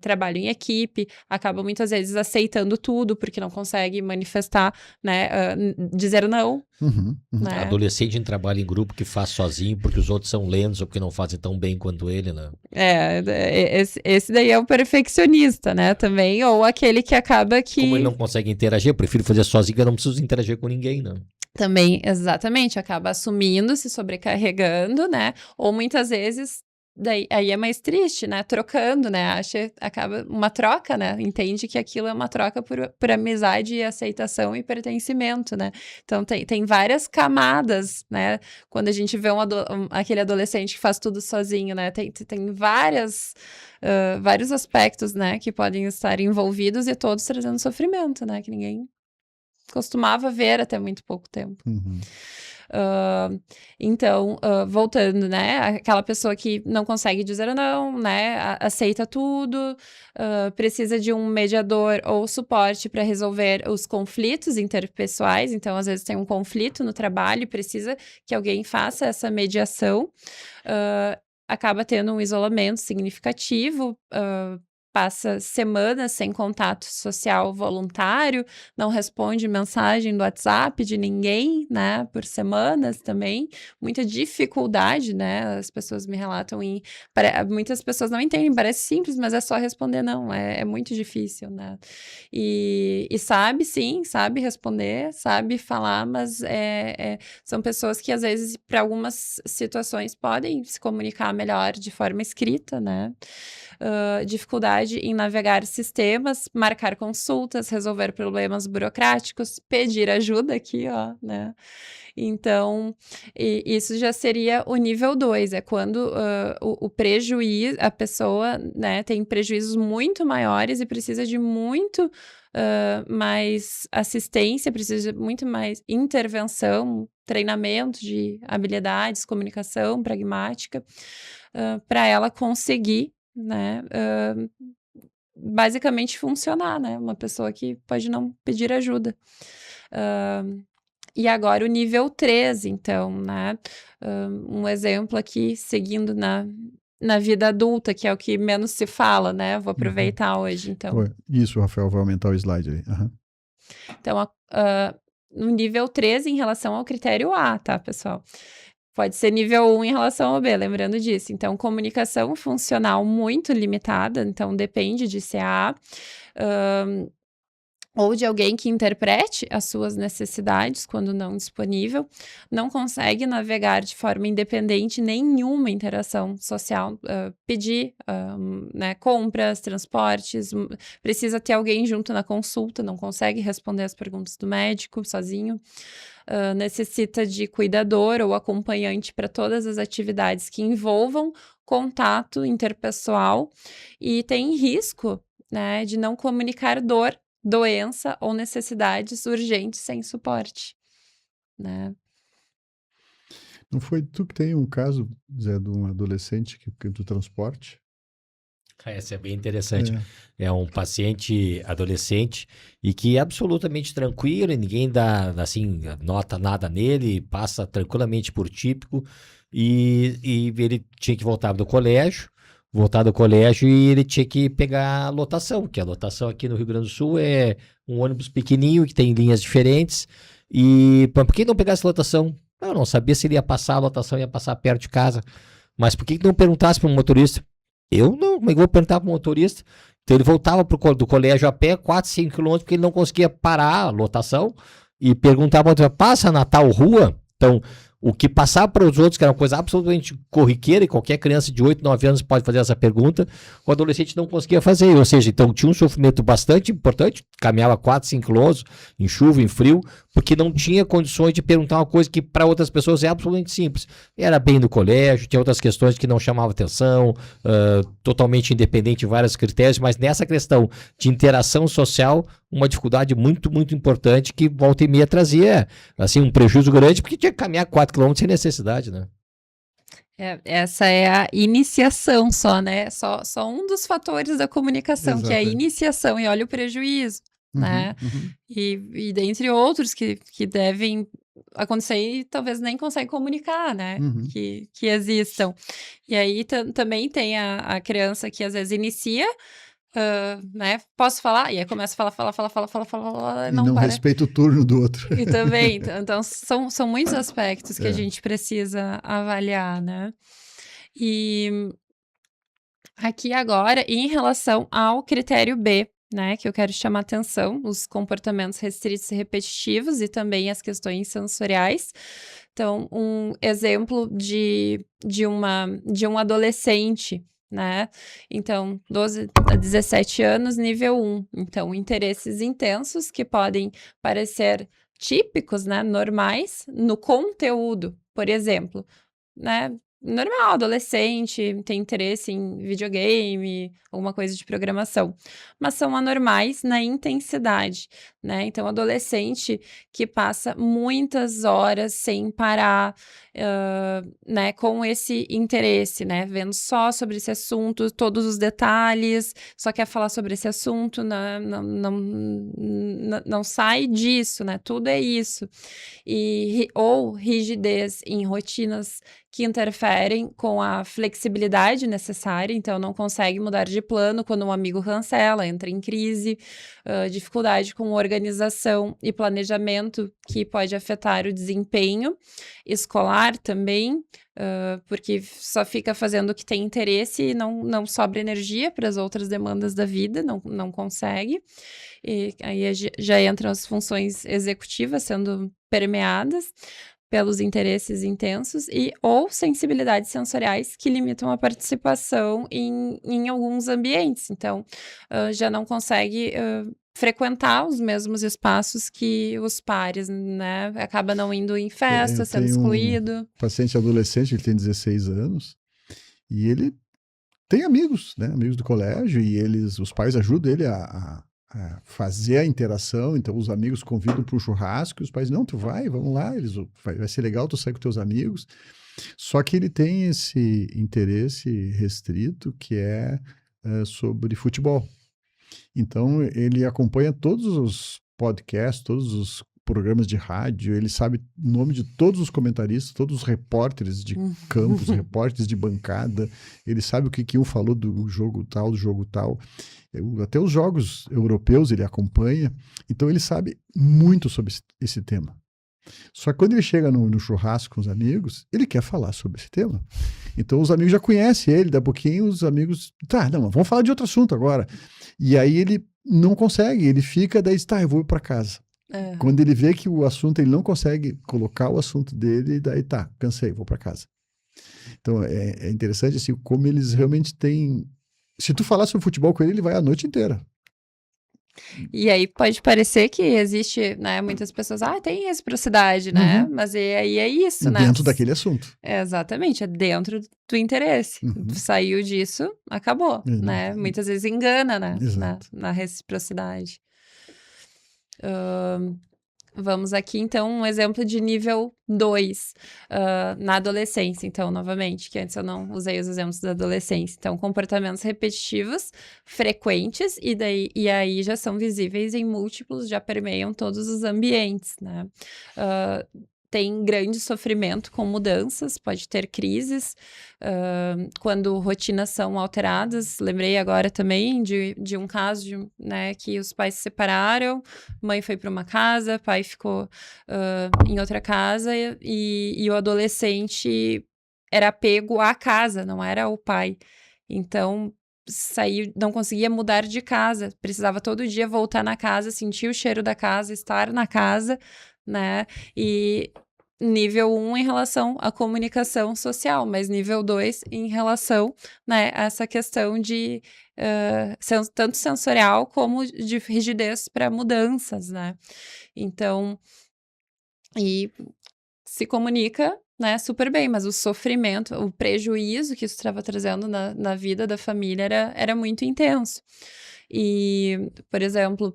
trabalho em equipe, acaba muitas vezes aceitando tudo, porque não consegue manifestar, né, dizer não. Né? Adolescente em trabalho em grupo que faz sozinho porque os outros são lentos ou porque não fazem tão bem quanto ele, né? Esse daí é o perfeccionista, né, também, ou aquele que acaba que... Como ele não consegue interagir, eu prefiro fazer sozinho que eu não preciso interagir com ninguém, né? Também, exatamente, acaba assumindo, se sobrecarregando, né, ou muitas vezes... aí é mais triste, né? Trocando, né? Acaba uma troca, né? Entende que aquilo é uma troca por amizade e aceitação e pertencimento, né? Então, tem várias camadas, né? Quando a gente vê aquele adolescente que faz tudo sozinho, né? Tem vários aspectos, né? Que podem estar envolvidos e todos trazendo sofrimento, né? Que ninguém costumava ver até muito pouco tempo. Então, voltando, né, aquela pessoa que não consegue dizer não, né, aceita tudo, precisa de um mediador ou suporte para resolver os conflitos interpessoais, então às vezes tem um conflito no trabalho e precisa que alguém faça essa mediação, acaba tendo um isolamento significativo, passa semanas sem contato social voluntário, não responde mensagem do WhatsApp de ninguém, né, por semanas também, muita dificuldade, né, as pessoas me relatam muitas pessoas não entendem, parece simples, mas é só responder não, é muito difícil, né, e sabe, sim, sabe responder, sabe falar, mas são pessoas que às vezes, para algumas situações, podem se comunicar melhor de forma escrita, né, dificuldade em navegar sistemas, marcar consultas, resolver problemas burocráticos, pedir ajuda aqui, ó, né? Então, isso já seria o nível 2, é quando o prejuízo, a pessoa, né, tem prejuízos muito maiores e precisa de muito mais assistência, precisa de muito mais intervenção, treinamento de habilidades, comunicação pragmática, para ela conseguir, né, basicamente funcionar, né? Uma pessoa que pode não pedir ajuda. E agora o nível 3, então, né? Um exemplo aqui, seguindo na vida adulta, que é o que menos se fala, né? Vou aproveitar hoje, então. Isso, Rafael, vai aumentar o slide aí. Então, no nível 3 em relação ao critério A, tá, pessoal? Pode ser nível 1 em relação ao B, lembrando disso. Então, comunicação funcional muito limitada, então depende de CA, ou de alguém que interprete as suas necessidades quando não disponível, não consegue navegar de forma independente nenhuma interação social, pedir né, compras, transportes, precisa ter alguém junto na consulta, não consegue responder as perguntas do médico sozinho, necessita de cuidador ou acompanhante para todas as atividades que envolvam contato interpessoal e tem risco, né, de não comunicar dor, doença ou necessidades urgentes sem suporte, né? Não foi tu que tem um caso, Zé, de um adolescente que do transporte? Essa é bem interessante. É um paciente adolescente e que é absolutamente tranquilo, e ninguém dá, assim, nota nada nele, passa tranquilamente por típico, e ele tinha que voltar do colégio, e ele tinha que pegar a lotação, que a lotação aqui no Rio Grande do Sul é um ônibus pequenininho, que tem linhas diferentes, e por que não pegasse a lotação? Eu não sabia se ele ia passar a lotação, ia passar perto de casa, mas por que não perguntasse para um motorista? Eu não, como é que eu vou perguntar para o motorista? Então ele voltava do colégio a pé, 4, 5 quilômetros, porque ele não conseguia parar a lotação e perguntar para o motorista, passa na tal rua? Então, o que passava para os outros, que era uma coisa absolutamente corriqueira, e qualquer criança de 8, 9 anos pode fazer essa pergunta, o adolescente não conseguia fazer. Ou seja, então tinha um sofrimento bastante importante, caminhava 4, 5 quilômetros, em chuva, em frio, porque não tinha condições de perguntar uma coisa que para outras pessoas é absolutamente simples. Era bem no colégio, tinha outras questões que não chamavam atenção, totalmente independente de vários critérios, mas nessa questão de interação social, uma dificuldade muito, muito importante que volta e meia trazia assim, um prejuízo grande, porque tinha que caminhar 4 quilômetros sem necessidade, né? Essa é a iniciação só, né? Só um dos fatores da comunicação, que é a iniciação, e olha o prejuízo, né? E dentre outros que devem acontecer e talvez nem consegue comunicar, né? Que existam. E aí também tem a criança que às vezes inicia, né? Posso falar? E aí começa a falar, e não para. respeita o turno do outro. E também, então são muitos aspectos que a gente precisa avaliar, né? E aqui agora, em relação ao critério B, né, que eu quero chamar atenção, os comportamentos restritos e repetitivos e também as questões sensoriais. Então, um exemplo de um adolescente, né? Então, 12 a 17 anos, nível 1. Então, interesses intensos que podem parecer típicos, né, normais, no conteúdo, por exemplo, né? Normal, adolescente, tem interesse em videogame, alguma coisa de programação, mas são anormais na intensidade, né? Então, adolescente que passa muitas horas sem parar, né, com esse interesse, né? Vendo só sobre esse assunto, todos os detalhes, só quer falar sobre esse assunto, não sai disso, né? Tudo é isso. Ou rigidez em rotinas que interferem com a flexibilidade necessária, então não consegue mudar de plano quando um amigo cancela, entra em crise, dificuldade com organização e planejamento que pode afetar o desempenho escolar também, porque só fica fazendo o que tem interesse e não sobra energia para as outras demandas da vida, não consegue. E aí já entram as funções executivas sendo permeadas pelos interesses intensos ou sensibilidades sensoriais que limitam a participação em alguns ambientes. Então, já não consegue frequentar os mesmos espaços que os pares, né? Acaba não indo em festa, sendo excluído. Paciente adolescente, ele tem 16 anos, e ele tem amigos, né? Amigos do colégio, e os pais ajudam ele a fazer a interação. Então os amigos convidam para o churrasco, e os pais, não, tu vai, vamos lá, vai ser legal tu sair com teus amigos. Só que ele tem esse interesse restrito que é sobre futebol. Então ele acompanha todos os podcasts, todos os programas de rádio, ele sabe o nome de todos os comentaristas, todos os repórteres de campos, repórteres de bancada, ele sabe o que um falou do jogo tal. Até os jogos europeus ele acompanha, então ele sabe muito sobre esse tema. Só que quando ele chega no churrasco com os amigos, ele quer falar sobre esse tema. Então os amigos já conhecem ele, daqui a pouquinho os amigos, vamos falar de outro assunto agora. E aí ele não consegue, ele fica, daí eu vou para casa. Quando ele vê que o assunto, ele não consegue colocar o assunto dele, daí cansei, vou para casa. Então é interessante assim, como eles realmente têm. Se tu falar sobre futebol com ele, ele vai a noite inteira. E aí pode parecer que existe, né, muitas pessoas, tem reciprocidade, né? Mas aí é isso, né? Dentro daquele assunto. Exatamente, é dentro do interesse. Saiu disso, acabou, né? Muitas vezes engana, né? Na reciprocidade. Vamos aqui, então, um exemplo de nível 2 na adolescência, então, novamente, que antes eu não usei os exemplos da adolescência. Então, comportamentos repetitivos, frequentes, e aí já são visíveis em múltiplos, já permeiam todos os ambientes, né? Tem grande sofrimento com mudanças, pode ter crises, quando rotinas são alteradas. Lembrei agora também de um caso né, que os pais se separaram, mãe foi para uma casa, pai ficou em outra casa e o adolescente era apego à casa, não era o pai. Então, não conseguia mudar de casa, precisava todo dia voltar na casa, sentir o cheiro da casa, estar na casa, né? E nível 1 em relação à comunicação social, mas nível 2 em relação, né, a essa questão de tanto sensorial como de rigidez para mudanças, né? Então, e se comunica, né, super bem, mas o sofrimento, o prejuízo que isso estava trazendo na vida da família era muito intenso. E, por exemplo,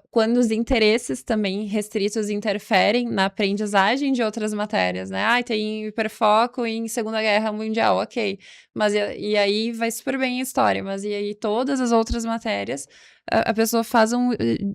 quando os interesses também restritos interferem na aprendizagem de outras matérias, né? Tem hiperfoco em Segunda Guerra Mundial, ok. Mas e aí vai super bem a história, mas e aí todas as outras matérias, a pessoa faz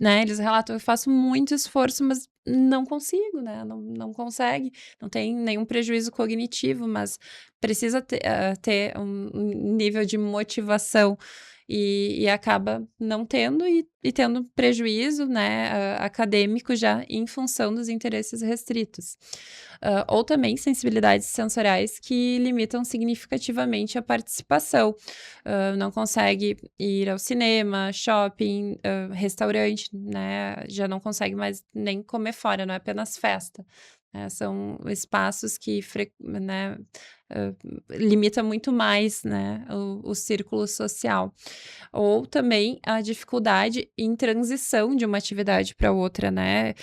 né? Eles relatam, eu faço muito esforço, mas não consigo, né? Não consegue, não tem nenhum prejuízo cognitivo, mas precisa ter um nível de motivação. E acaba não tendo e tendo prejuízo, né, acadêmico já em função dos interesses restritos. Ou também sensibilidades sensoriais que limitam significativamente a participação. Não consegue ir ao cinema, shopping, restaurante, né, já não consegue mais nem comer fora, não é apenas festa. São espaços que né, limita muito mais, né, o círculo social. Ou também a dificuldade em transição de uma atividade para outra, né?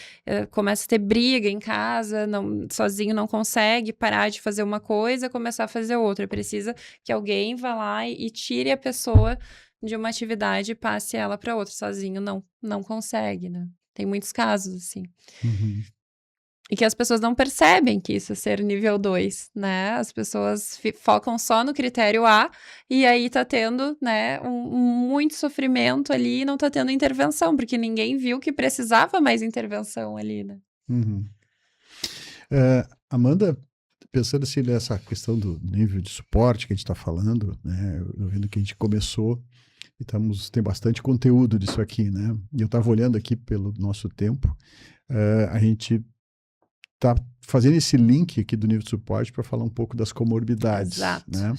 Começa a ter briga em casa, sozinho não consegue parar de fazer uma coisa, começar a fazer outra. Precisa que alguém vá lá e tire a pessoa de uma atividade e passe ela para outra. Sozinho não consegue, né? Tem muitos casos, assim. Uhum. E que as pessoas não percebem que isso é ser nível 2, né? As pessoas focam só no critério A e aí tá tendo, né, muito sofrimento ali e não tá tendo intervenção, porque ninguém viu que precisava mais intervenção ali, né? Uhum. Amanda, pensando assim nessa questão do nível de suporte que a gente está falando, né? Eu vendo que a gente começou e tem bastante conteúdo disso aqui, né? E eu estava olhando aqui pelo nosso tempo, a gente está fazendo esse link aqui do nível de suporte para falar um pouco das comorbidades, Exato. né?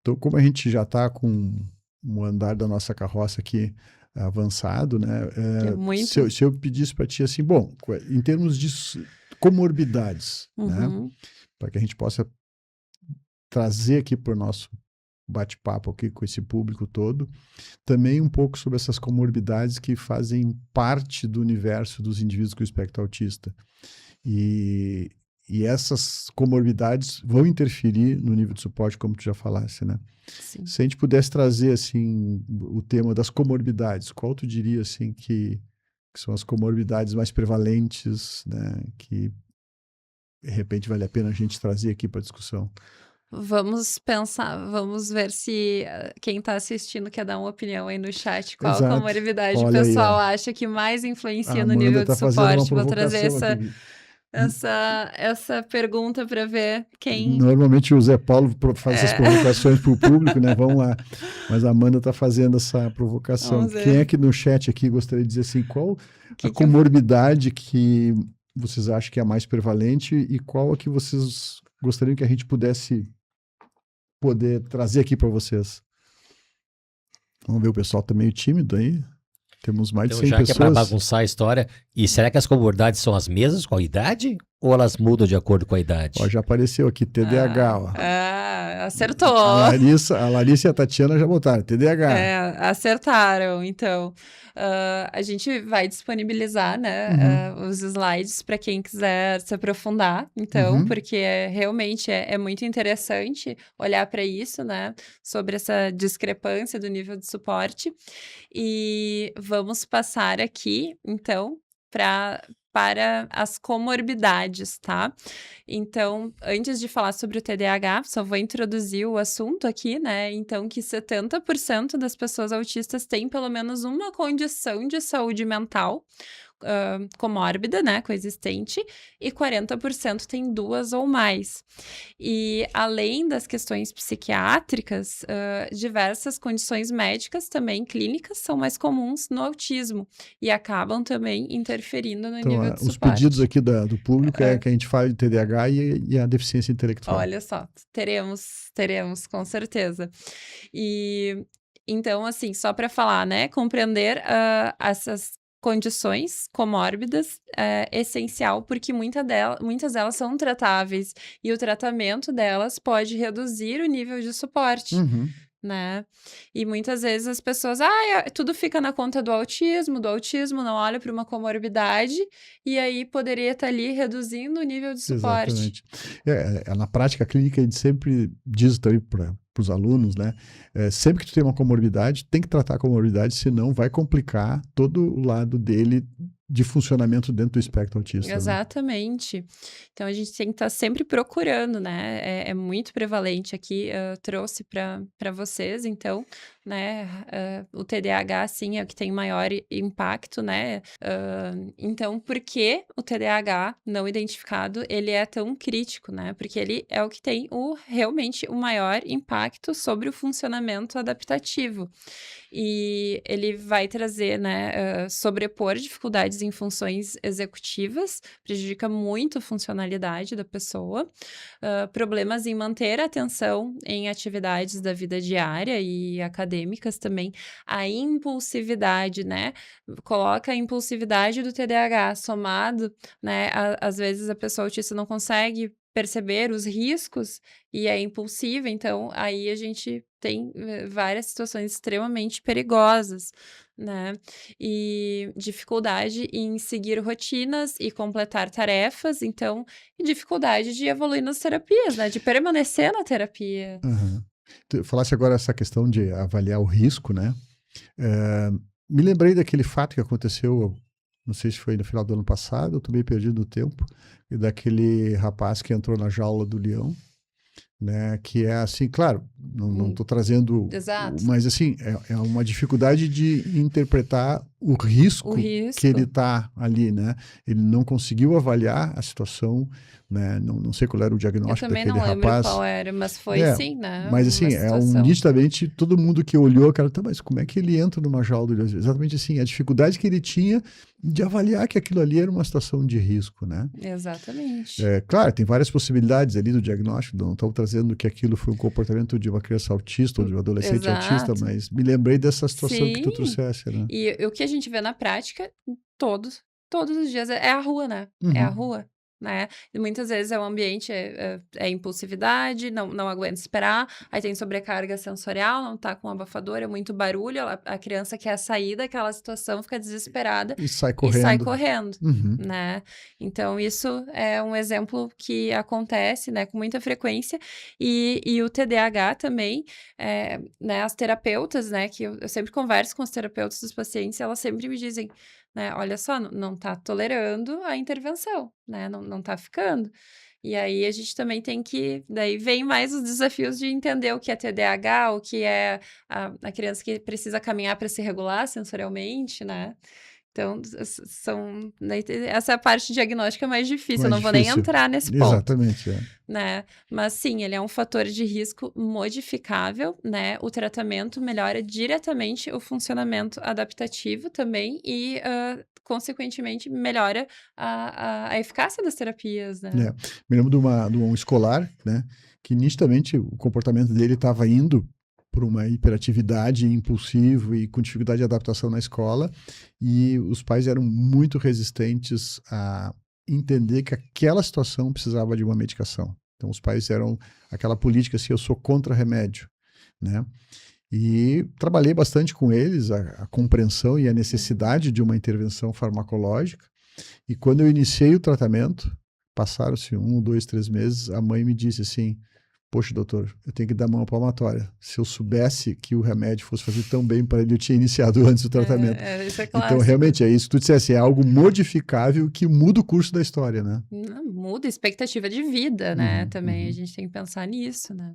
Então, como a gente já está com o andar da nossa carroça aqui avançado, né? Se eu pedisse para ti assim, bom, em termos de comorbidades, né? Para que a gente possa trazer aqui para o nosso bate-papo aqui com esse público todo, também um pouco sobre essas comorbidades que fazem parte do universo dos indivíduos com espectro autista. E essas comorbidades vão interferir no nível de suporte, como tu já falasse, né? Sim. Se a gente pudesse trazer, assim, o tema das comorbidades, qual tu diria, assim, que são as comorbidades mais prevalentes, né? Que, de repente, vale a pena a gente trazer aqui para a discussão. Vamos pensar, vamos ver se quem está assistindo quer dar uma opinião aí no chat. Qual Exato. comorbidade o Olha aí, pessoal ó. acha que mais influencia A no Amanda nível tá de fazendo uma suporte? Vou trazer provocação essa pergunta para ver quem. Normalmente o Zé Paulo faz essas provocações para o público, né? Vamos lá. Mas a Amanda está fazendo essa provocação. Vamos ver. Quem é que no chat aqui gostaria de dizer assim, qual a comorbidade que vocês acham que é a mais prevalente e qual a que vocês gostariam que a gente poder trazer aqui para vocês? Vamos ver, o pessoal está meio tímido aí. Temos mais de 100 já pessoas. Que é para bagunçar a história, e será que as comorbidades são as mesmas com a idade? Ou elas mudam de acordo com a idade? Ó, já apareceu aqui, TDAH. Ó. Acertou. A Larissa e a Tatiana já botaram, TDAH. Acertaram. Então, a gente vai disponibilizar, né, os slides para quem quiser se aprofundar. Então, porque realmente é muito interessante olhar para isso, né, sobre essa discrepância do nível de suporte. E vamos passar aqui, então, para as comorbidades, tá? Então, antes de falar sobre o TDAH, só vou introduzir o assunto aqui, né? Então, que 70% das pessoas autistas têm pelo menos uma condição de saúde mental comórbida, né, coexistente, e 40% tem 2 ou mais. E além das questões psiquiátricas, diversas condições médicas também clínicas são mais comuns no autismo e acabam também interferindo no nível de suporte. Os pedidos aqui do público é que a gente fale de TDAH e a deficiência intelectual. Olha só, teremos, com certeza. E então, assim, só para falar, né, compreender essas condições comórbidas é essencial, porque muitas delas são tratáveis e o tratamento delas pode reduzir o nível de suporte, né? E muitas vezes as pessoas, tudo fica na conta do autismo não olha para uma comorbidade e aí poderia estar ali reduzindo o nível de suporte. Exatamente. Na prática clínica a gente sempre diz também para os alunos, né? Sempre que tu tem uma comorbidade, tem que tratar a comorbidade, senão vai complicar todo o lado dele de funcionamento dentro do espectro autista. Exatamente. Né? Então, a gente tem que estar sempre procurando, né? É muito prevalente aqui, trouxe para vocês, então, né? O TDAH, sim, é o que tem maior impacto, né? Então, por que o TDAH não identificado, ele é tão crítico, né? Porque ele é o que tem realmente o maior impacto sobre o funcionamento adaptativo. E ele vai trazer, né, sobrepor dificuldades em funções executivas, prejudica muito a funcionalidade da pessoa, problemas em manter a atenção em atividades da vida diária e acadêmicas também, a impulsividade, né, coloca a impulsividade do TDAH somado, né, às vezes a pessoa autista não consegue perceber os riscos e é impulsiva, então aí a gente tem várias situações extremamente perigosas, né? E dificuldade em seguir rotinas e completar tarefas, então, e dificuldade de evoluir nas terapias, né? De permanecer na terapia. Tu falasse agora essa questão de avaliar o risco, né? Me lembrei daquele fato que aconteceu, não sei se foi no final do ano passado, eu tô meio perdido no tempo, daquele rapaz que entrou na jaula do leão, né? Que é assim, claro, não estou trazendo, Exato. mas assim, é uma dificuldade de interpretar o risco que ele está ali, né? Ele não conseguiu avaliar a situação, né? Não sei qual era o diagnóstico daquele rapaz. Eu também não lembro qual era, mas foi sim, né? Mas assim, nitidamente todo mundo que olhou, cara, tá, mas como é que ele entra numa jaula do leão? Exatamente assim, a dificuldade que ele tinha de avaliar que aquilo ali era uma situação de risco, né? Exatamente. Claro, tem várias possibilidades ali do diagnóstico, não estamos trazendo que aquilo foi um comportamento de uma criança autista ou de um adolescente autista, mas me lembrei dessa situação que tu trouxesse, né? E o que a gente vê na prática, todos os dias, é a rua, né? É a rua. Né? E muitas vezes o ambiente é impulsividade, não aguenta esperar, aí tem sobrecarga sensorial, não tá com abafador, é muito barulho, a criança quer sair daquela situação, fica desesperada e sai correndo. Né? Então isso é um exemplo que acontece, né, com muita frequência, e o TDAH também, né, as terapeutas, né, que eu sempre converso com os terapeutas dos pacientes, elas sempre me dizem, né, olha só, não tá tolerando a intervenção, né, não tá ficando. E aí a gente também tem que, daí vem mais os desafios de entender o que é TDAH, o que é a criança que precisa caminhar para se regular sensorialmente, né? Então, essa é a parte diagnóstica mais difícil, eu não vou nem entrar nesse ponto. Exatamente, né? Mas sim, ele é um fator de risco modificável, né? O tratamento melhora diretamente o funcionamento adaptativo também e, consequentemente, melhora a eficácia das terapias, né? Me lembro de um escolar, né? Que nitidamente o comportamento dele estava indo por uma hiperatividade impulsivo e com dificuldade de adaptação na escola, e os pais eram muito resistentes a entender que aquela situação precisava de uma medicação. Então os pais eram aquela política assim, eu sou contra remédio, né? E trabalhei bastante com eles a compreensão e a necessidade de uma intervenção farmacológica, e quando eu iniciei o tratamento, passaram-se 1, 2, 3 meses, a mãe me disse assim, poxa, doutor, eu tenho que dar mão palmatória. Se eu soubesse que o remédio fosse fazer tão bem para ele, eu tinha iniciado antes o tratamento. Isso é então, realmente, é isso que tu dissesse, é algo modificável que muda o curso da história, né? Muda a expectativa de vida, né? Também a gente tem que pensar nisso, né?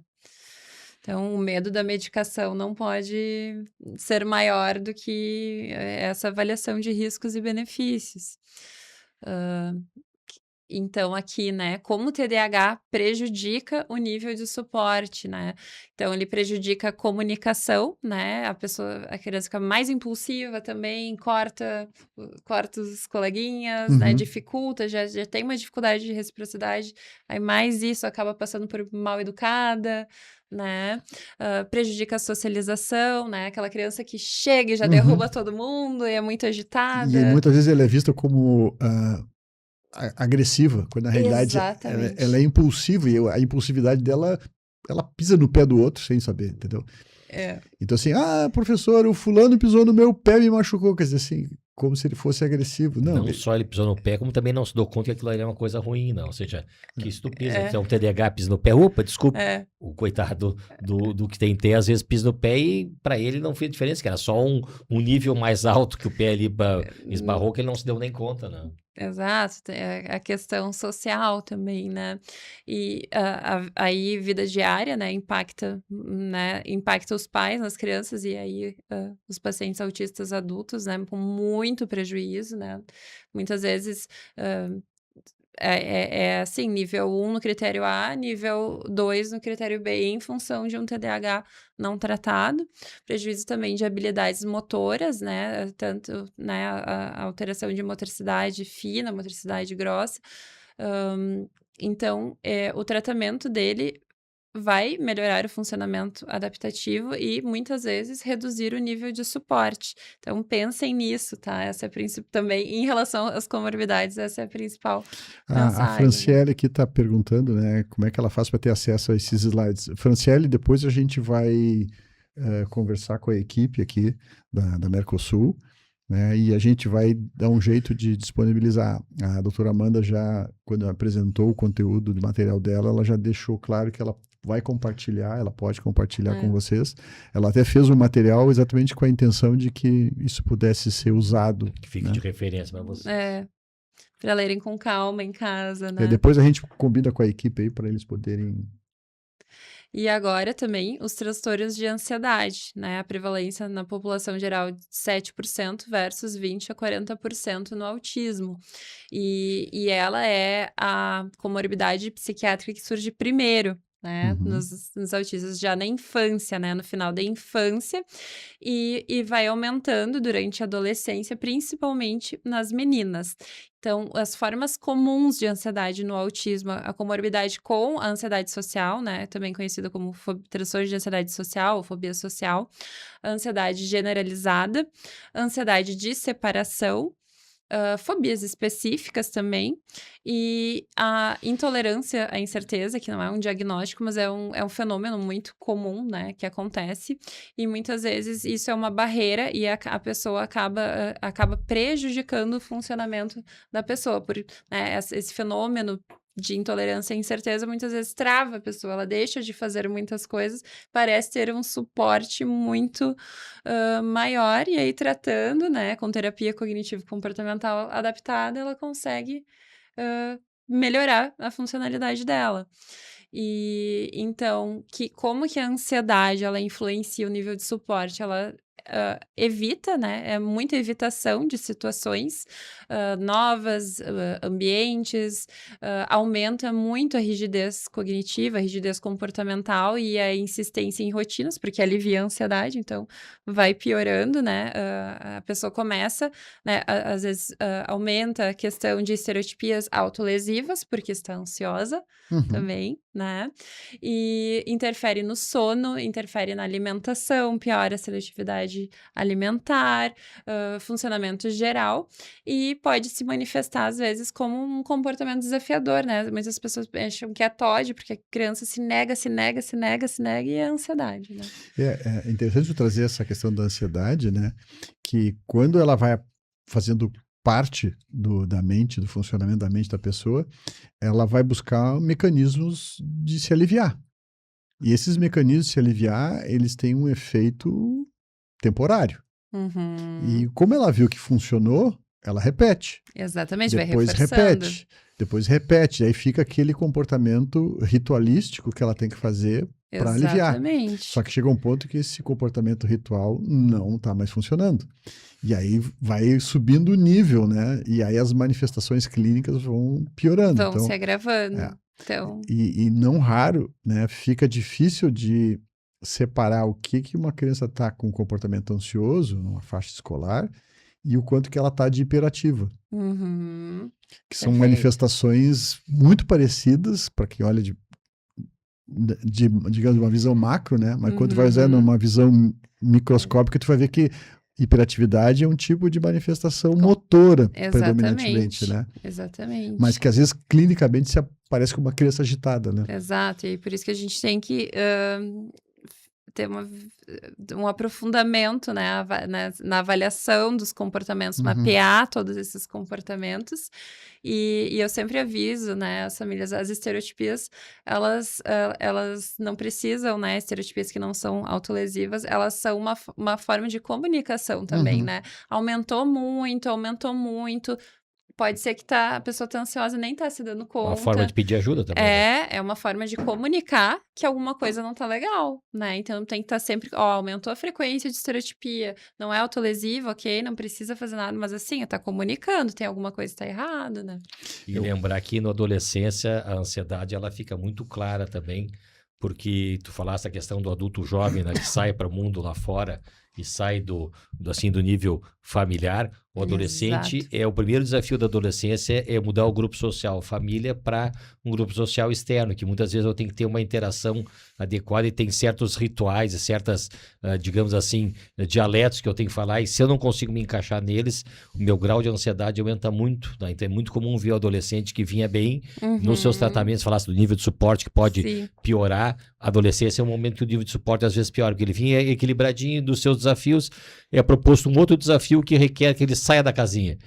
Então, o medo da medicação não pode ser maior do que essa avaliação de riscos e benefícios. Então, aqui, né, como o TDAH prejudica o nível de suporte, né? Então, ele prejudica a comunicação, né? A criança fica mais impulsiva também, corta os coleguinhas, né? Dificulta, já tem uma dificuldade de reciprocidade, aí mais isso acaba passando por mal educada, né? Prejudica a socialização, né? Aquela criança que chega e já derruba todo mundo e é muito agitada. E muitas vezes ela é vista como agressiva, quando na realidade ela é impulsiva, e a impulsividade dela, ela pisa no pé do outro sem saber, entendeu? Então assim, professor, o fulano pisou no meu pé e me machucou, quer dizer assim, como se ele fosse agressivo. Não só ele pisou no pé, como também não se deu conta que aquilo ali é uma coisa ruim, não. Ou seja, que se tu pisa, se é um TDAH, pisa no pé, opa, desculpa, o coitado do que tem T, às vezes pisa no pé e pra ele não fez diferença, que era só um nível mais alto que o pé ali esbarrou, que ele não se deu nem conta, né? Exato, a questão social também, né? E aí vida diária, né, impacta os pais, as crianças e aí os pacientes autistas adultos, né, com muito prejuízo, né? Muitas vezes assim, nível 1 no critério A, nível 2 no critério B, em função de um TDAH não tratado. Prejuízo também de habilidades motoras, né? Tanto, né, a alteração de motricidade fina, motricidade grossa. Então, o tratamento dele vai melhorar o funcionamento adaptativo e, muitas vezes, reduzir o nível de suporte. Então, pensem nisso, tá? Essa é também, em relação às comorbidades, essa é a principal mensagem. A Franciele aqui está perguntando, né, como é que ela faz para ter acesso a esses slides. Franciele, depois a gente vai conversar com a equipe aqui da Mercosul, né, e a gente vai dar um jeito de disponibilizar. A doutora Amanda já, quando apresentou o conteúdo do material dela, ela já deixou claro que ela vai compartilhar, ela pode compartilhar É. com vocês. Ela até fez um material exatamente com a intenção de que isso pudesse ser usado. Que fique né? de referência para você. Pra lerem com calma em casa, E né? depois a gente combina com a equipe aí para eles poderem... E agora também os transtornos de ansiedade, né? A prevalência na população geral de 7% versus 20 a 40% no autismo. E ela é a comorbidade psiquiátrica que surge primeiro, né? Uhum. Nos autistas já na infância, né? No final da infância. E vai aumentando durante a adolescência, principalmente nas meninas. Então, as formas comuns de ansiedade no autismo, a comorbidade com a ansiedade social, né? Também conhecida como transtorno de ansiedade social ou fobia social, a ansiedade generalizada, a ansiedade de separação, fobias específicas também, e a intolerância à incerteza, que não é um diagnóstico, mas é um fenômeno muito comum, né, que acontece, e muitas vezes isso é uma barreira e a pessoa acaba prejudicando o funcionamento da pessoa, por né, esse fenômeno de intolerância à incerteza muitas vezes trava a pessoa, ela deixa de fazer muitas coisas, parece ter um suporte muito maior, e aí tratando, né, com terapia cognitivo-comportamental adaptada, ela consegue melhorar a funcionalidade dela. E então, como que a ansiedade ela influencia o nível de suporte? Ela evita, né? É muita evitação de situações novas, ambientes, aumenta muito a rigidez cognitiva, a rigidez comportamental e a insistência em rotinas, porque alivia a ansiedade, então vai piorando, né? A pessoa começa, né? Às vezes aumenta a questão de estereotipias autolesivas, porque está ansiosa também, né? E interfere no sono, interfere na alimentação, piora a seletividade alimentar, funcionamento geral, e pode se manifestar, às vezes, como um comportamento desafiador, né? Muitas pessoas acham que é TOD, porque a criança se nega, e é ansiedade, né? É interessante trazer essa questão da ansiedade, né? Que quando ela vai fazendo parte da mente, do funcionamento da mente da pessoa, ela vai buscar mecanismos de se aliviar. E esses mecanismos de se aliviar, eles têm um efeito temporário. E como ela viu que funcionou, ela repete. Exatamente, Depois vai reforçando. Depois repete. Aí fica aquele comportamento ritualístico que ela tem que fazer para aliviar. Exatamente. Só que chega um ponto que esse comportamento ritual não está mais funcionando. E aí vai subindo o nível, né? E aí as manifestações clínicas vão piorando. Vão se agravando. Então... E não raro, né? Fica difícil de separar o que uma criança está com comportamento ansioso numa faixa escolar e o quanto que ela está de hiperativa. Que são manifestações muito parecidas, para quem olha digamos, uma visão macro, né? Mas quando tu vai usar numa visão microscópica, tu vai ver que hiperatividade é um tipo de manifestação motora, predominantemente, né? Exatamente. Mas que às vezes clinicamente se aparece como uma criança agitada, né? Exato, e por isso que a gente tem que ter um aprofundamento, né, na avaliação dos comportamentos, mapear todos esses comportamentos, e eu sempre aviso, né, as famílias, as estereotipias, elas não precisam, né, estereotipias que não são autolesivas, elas são uma forma de comunicação também, né, aumentou muito, pode ser que a pessoa tá ansiosa e nem tá se dando conta. Uma forma de pedir ajuda também. É uma forma de comunicar que alguma coisa não tá legal, né? Então tem que estar sempre, aumentou a frequência de estereotipia, não é autolesivo, ok, não precisa fazer nada, mas assim, tá comunicando, tem alguma coisa que tá errada, né? E lembrar que na adolescência a ansiedade ela fica muito clara também, porque tu falaste a questão do adulto jovem, né, que sai para o mundo lá fora e sai do nível familiar. O adolescente, o primeiro desafio da adolescência é mudar o grupo social, família, para um grupo social externo, que muitas vezes eu tenho que ter uma interação adequada e tem certos rituais e certas, digamos assim, dialetos que eu tenho que falar, e se eu não consigo me encaixar neles, o meu grau de ansiedade aumenta muito, né? Então é muito comum ver o adolescente que vinha bem nos seus tratamentos, falasse do nível de suporte que pode piorar. A adolescência é um momento que o nível de suporte às vezes piora, porque ele vinha equilibradinho dos seus desafios, é proposto um outro desafio que requer que ele saia da casinha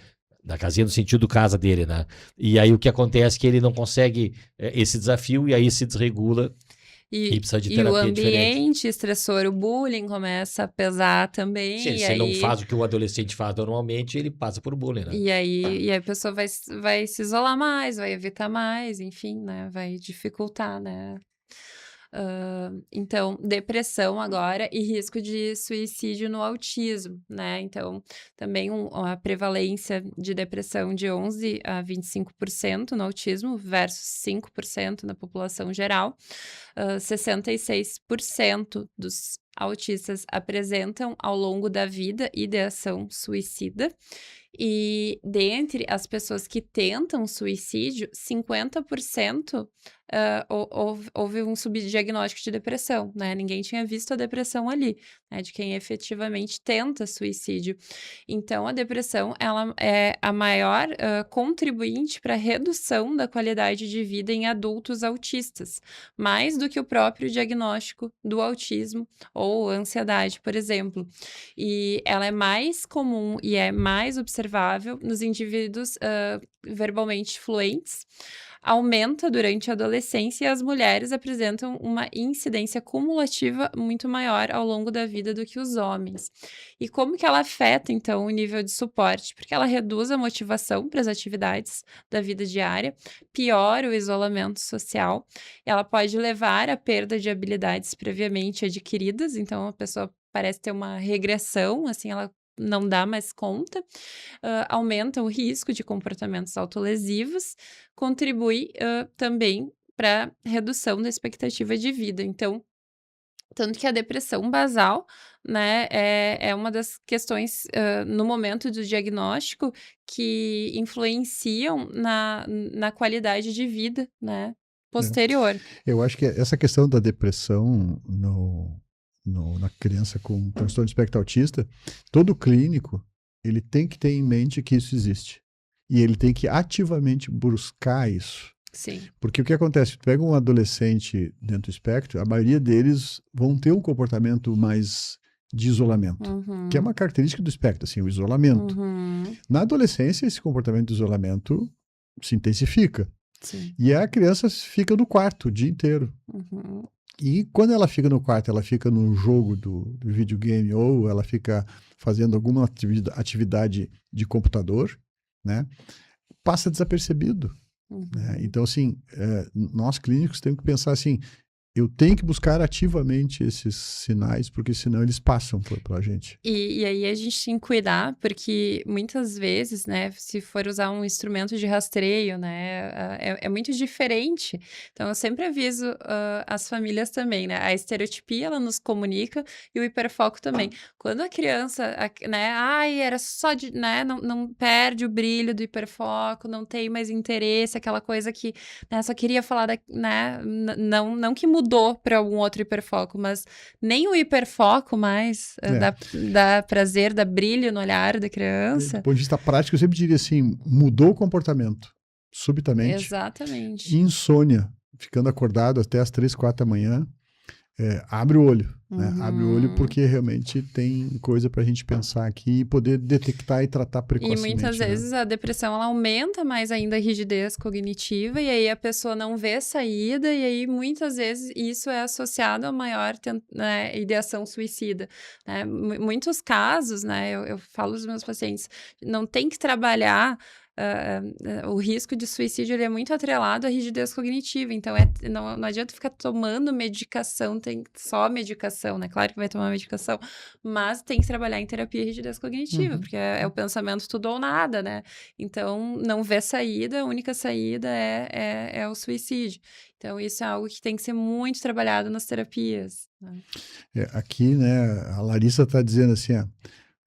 no sentido casa dele, né? E aí o que acontece é que ele não consegue esse desafio e aí se desregula. E precisa de E o terapia diferente. ambiente estressor, o bullying começa a pesar também. Sim, e se ele não faz o que o adolescente faz normalmente, ele passa por bullying, né? e aí a pessoa vai se isolar mais, vai evitar mais, enfim, né? Vai dificultar, né? Então, depressão agora e risco de suicídio no autismo, né? Então, também a prevalência de depressão de 11 a 25% no autismo versus 5% na população geral. 66% dos autistas apresentam ao longo da vida ideação suicida. E dentre as pessoas que tentam suicídio, 50% houve um subdiagnóstico de depressão, né? Ninguém tinha visto a depressão ali, né? De quem efetivamente tenta suicídio. Então, a depressão, ela é a maior contribuinte para a redução da qualidade de vida em adultos autistas, mais do que o próprio diagnóstico do autismo ou ansiedade, por exemplo. E ela é mais comum e é mais observável nos indivíduos verbalmente fluentes, aumenta durante a adolescência e as mulheres apresentam uma incidência cumulativa muito maior ao longo da vida do que os homens. E como que ela afeta, então, o nível de suporte? Porque ela reduz a motivação para as atividades da vida diária, piora o isolamento social, ela pode levar à perda de habilidades previamente adquiridas, então a pessoa parece ter uma regressão, assim, ela não dá mais conta, aumenta o risco de comportamentos autolesivos, contribui também para redução da expectativa de vida. Então, tanto que a depressão basal, né, é uma das questões no momento do diagnóstico que influenciam na qualidade de vida, né, posterior. Eu acho que essa questão da depressão na criança com transtorno de espectro autista, todo clínico, ele tem que ter em mente que isso existe. E ele tem que ativamente buscar isso. Sim. Porque o que acontece? Tu pega um adolescente dentro do espectro, a maioria deles vão ter um comportamento mais de isolamento, que é uma característica do espectro, assim, o isolamento. Na adolescência, esse comportamento de isolamento se intensifica. Sim. E a criança fica no quarto o dia inteiro. E quando ela fica no quarto, ela fica no jogo do videogame ou ela fica fazendo alguma atividade de computador, né? Passa desapercebido. Né? Então, assim, nós clínicos temos que pensar assim, eu tenho que buscar ativamente esses sinais, porque senão eles passam para a gente. E aí a gente tem que cuidar, porque muitas vezes, né, se for usar um instrumento de rastreio, né, é muito diferente. Então, eu sempre aviso as famílias também, né, a estereotipia, ela nos comunica e o hiperfoco também. Quando a criança, né, era só de, né, não perde o brilho do hiperfoco, não tem mais interesse, aquela coisa que, né, só queria falar, né, não que mudou para algum outro hiperfoco, mas nem o hiperfoco mais dá prazer, dá brilho no olhar da criança. Do ponto de vista prático, eu sempre diria assim, mudou o comportamento, subitamente. Exatamente. Insônia, ficando acordado até as 3, 4 da manhã, abre o olho. Né? Abre o olho porque realmente tem coisa para a gente pensar aqui e poder detectar e tratar precocemente. E muitas vezes a depressão ela aumenta mais ainda a rigidez cognitiva e aí a pessoa não vê saída e aí muitas vezes isso é associado a maior ideação suicida. Né? Muitos casos, né, eu falo aos meus pacientes, não tem que trabalhar o risco de suicídio ele é muito atrelado à rigidez cognitiva, então não adianta ficar tomando medicação, tem só medicação, né? Claro que vai tomar medicação, mas tem que trabalhar em terapia e rigidez cognitiva, porque é o pensamento tudo ou nada, né? Então, não vê saída, a única saída é o suicídio. Então, isso é algo que tem que ser muito trabalhado nas terapias. Né? Aqui, né, a Larissa está dizendo assim,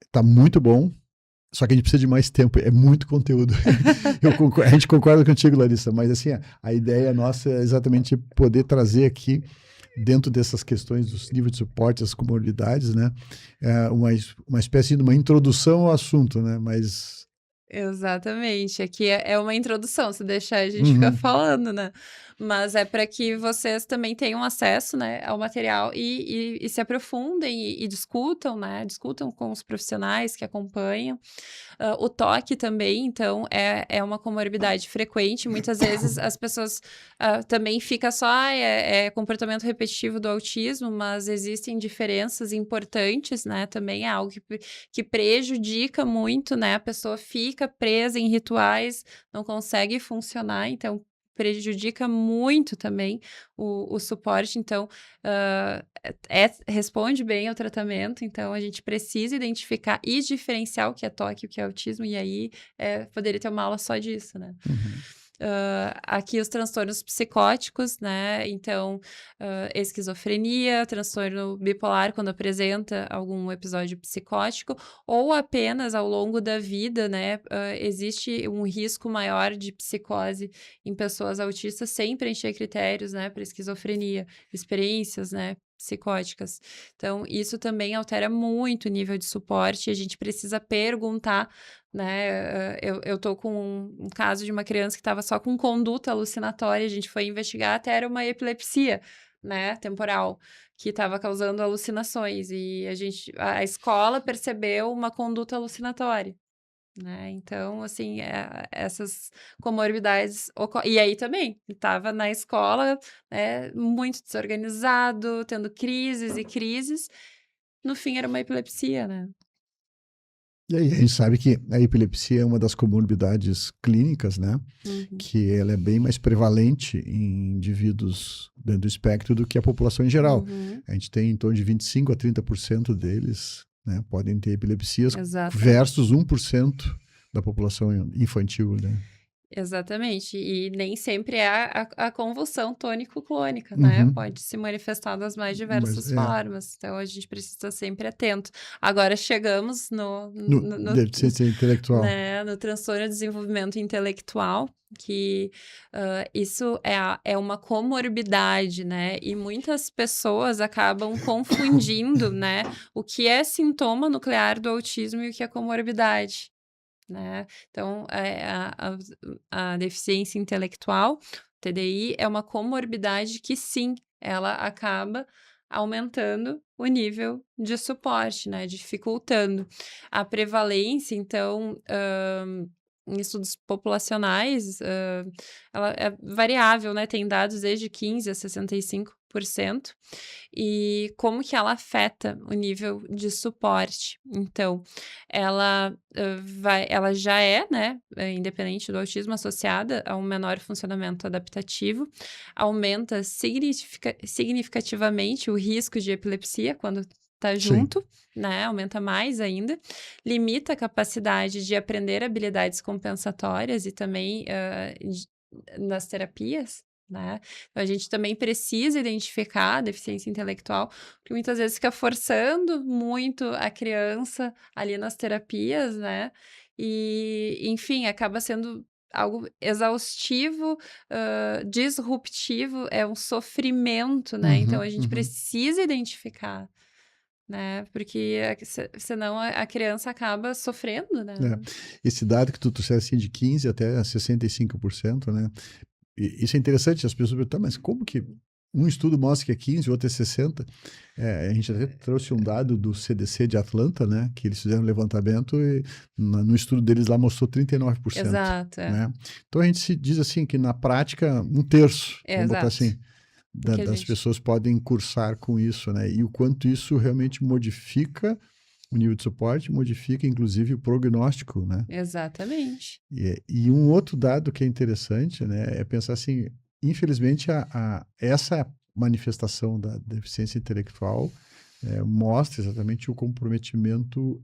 tá muito bom, só que a gente precisa de mais tempo, é muito conteúdo. A gente concorda contigo, Larissa, mas assim, a ideia nossa é exatamente poder trazer aqui, dentro dessas questões dos níveis de suporte, as comorbidades, né, uma espécie de uma introdução ao assunto, né, mas Exatamente. Aqui é uma introdução, se deixar a gente fica Uhum. falando, né? Mas é para que vocês também tenham acesso, né, ao material e se aprofundem e discutam, né? Discutam com os profissionais que acompanham. O toque também, então, é uma comorbidade frequente. Muitas vezes as pessoas também fica só, é comportamento repetitivo do autismo, mas existem diferenças importantes, né? Também é algo que prejudica muito, né? A pessoa fica presa em rituais, não consegue funcionar, então prejudica muito também o suporte. Então, responde bem ao tratamento, então a gente precisa identificar e diferenciar o que é toque e o que é autismo, e aí poderia ter uma aula só disso, né? Uhum. Aqui os transtornos psicóticos, né? Então, esquizofrenia, transtorno bipolar, quando apresenta algum episódio psicótico, ou apenas ao longo da vida, né? Existe um risco maior de psicose em pessoas autistas sem preencher critérios, né? Para esquizofrenia, experiências, né? Psicóticas. Então, isso também altera muito o nível de suporte, e a gente precisa perguntar, né? Eu tô com um caso de uma criança que estava só com conduta alucinatória, a gente foi investigar, até era uma epilepsia, né, temporal, que estava causando alucinações, e a escola percebeu uma conduta alucinatória, né? Então, assim, essas comorbidades e aí também, estava na escola, né, muito desorganizado, tendo crises e crises, no fim era uma epilepsia, né? E aí, a gente sabe que a epilepsia é uma das comorbidades clínicas, né? Uhum. Que ela é bem mais prevalente em indivíduos dentro do espectro do que a população em geral. Uhum. A gente tem em torno de 25 a 30% deles, né, podem ter epilepsias Exatamente. versus 1% da população infantil, né? Exatamente, e nem sempre é a convulsão tônico-clônica, né? Uhum. Pode se manifestar das mais Mas diversas formas, então a gente precisa estar sempre atento. Agora chegamos no, deficiência intelectual. né, no transtorno de desenvolvimento intelectual, que isso é uma comorbidade, né? E muitas pessoas acabam confundindo, né, o que é sintoma nuclear do autismo e o que é comorbidade, né? Então, a deficiência intelectual, TDI, é uma comorbidade que, sim, ela acaba aumentando o nível de suporte, né? Dificultando. A prevalência, então, em estudos populacionais, ela é variável, né? Tem dados desde 15% a 65%. E como que ela afeta o nível de suporte? Então, ela já é, né, independente do autismo, associada a um menor funcionamento adaptativo, aumenta significativamente o risco de epilepsia quando tá Sim. junto, né, aumenta mais ainda, limita a capacidade de aprender habilidades compensatórias e também nas terapias, né? Então, a gente também precisa identificar a deficiência intelectual, porque muitas vezes fica forçando muito a criança ali nas terapias, né? E, enfim, acaba sendo algo exaustivo, disruptivo, é um sofrimento, né? Então, a gente Uhum. precisa identificar, né? Porque senão a criança acaba sofrendo, né? Esse dado que tu trouxeste assim, de 15% até 65%, né? E isso é interessante, as pessoas perguntam, mas como que um estudo mostra que é 15%, o outro é 60%? A gente até trouxe um dado do CDC de Atlanta, né? Que eles fizeram um levantamento e no estudo deles lá mostrou 39%. Exato, né? Então a gente se diz assim que na prática, 1/3, vamos botar exato. assim, das pessoas podem cursar com isso, né? E o quanto isso realmente modifica o nível de suporte, modifica inclusive o prognóstico, né? Exatamente. E um outro dado que é interessante, né, é pensar assim, infelizmente essa manifestação da deficiência intelectual mostra exatamente o comprometimento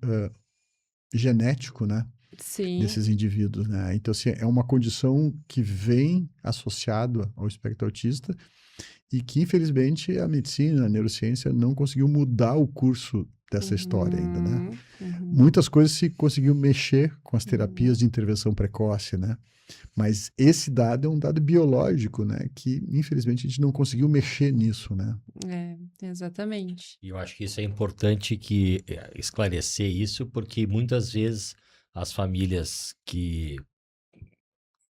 genético, né, Sim. desses indivíduos, né? Então, assim, é uma condição que vem associada ao espectro autista e que, infelizmente, a medicina, a neurociência não conseguiu mudar o curso dessa história ainda, né? Muitas coisas se conseguiu mexer com as terapias de intervenção precoce, né? Mas esse dado é um dado biológico, né? Que, infelizmente, a gente não conseguiu mexer nisso, né? Exatamente. E eu acho que isso é importante esclarecer isso, porque muitas vezes as famílias que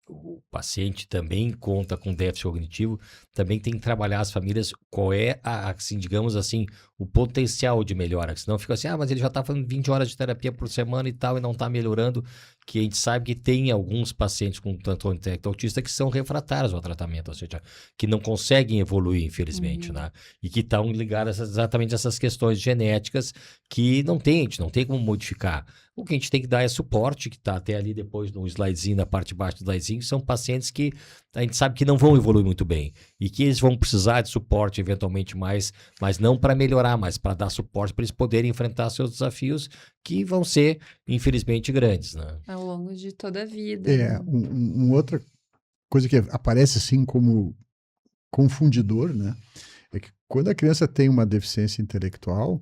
o paciente também conta com déficit cognitivo, também tem que trabalhar as famílias, qual é, assim, digamos assim, o potencial de melhora, senão fica assim, mas ele já está fazendo 20 horas de terapia por semana e tal, e não está melhorando, que a gente sabe que tem alguns pacientes com transtorno de espectro autista que são refratários ao tratamento, ou seja, que não conseguem evoluir, infelizmente, né? E que estão ligadas exatamente a essas questões genéticas que não tem, a gente não tem como modificar. O que a gente tem que dar é suporte, que está até ali depois no slidezinho, na parte de baixo do slidezinho, são pacientes que a gente sabe que não vão evoluir muito bem e que eles vão precisar de suporte eventualmente mais, mas não para melhorar, mas para dar suporte para eles poderem enfrentar seus desafios que vão ser, infelizmente, grandes, né? Ao longo de toda a vida. Né? Outra coisa que aparece assim como confundidor, né, é que quando a criança tem uma deficiência intelectual,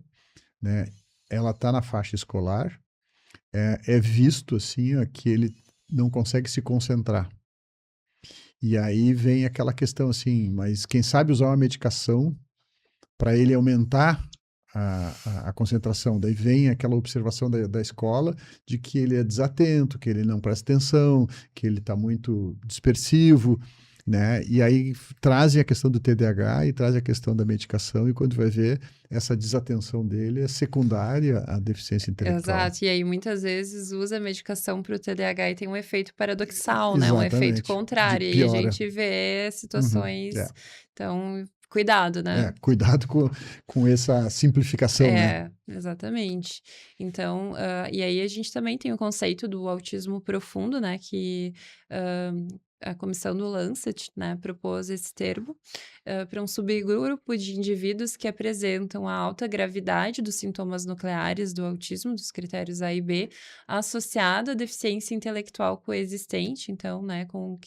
né, ela está na faixa escolar, é visto assim que ele não consegue se concentrar. E aí vem aquela questão assim, mas quem sabe usar uma medicação para ele aumentar a concentração. Daí vem aquela observação da escola de que ele é desatento, que ele não presta atenção, que ele está muito dispersivo, né? E aí trazem a questão do TDAH e trazem a questão da medicação, e quando vai ver, essa desatenção dele é secundária à deficiência intelectual. Exato, e aí muitas vezes usa a medicação para o TDAH e tem um efeito paradoxal, né? Um Exatamente. efeito contrário, e a gente vê situações, então, cuidado, né? Cuidado com essa simplificação, né? Exatamente. Então, e aí a gente também tem o conceito do autismo profundo, né? Que a comissão do Lancet, né, propôs esse termo para um subgrupo de indivíduos que apresentam a alta gravidade dos sintomas nucleares do autismo, dos critérios A e B, associado à deficiência intelectual coexistente, então, né, com o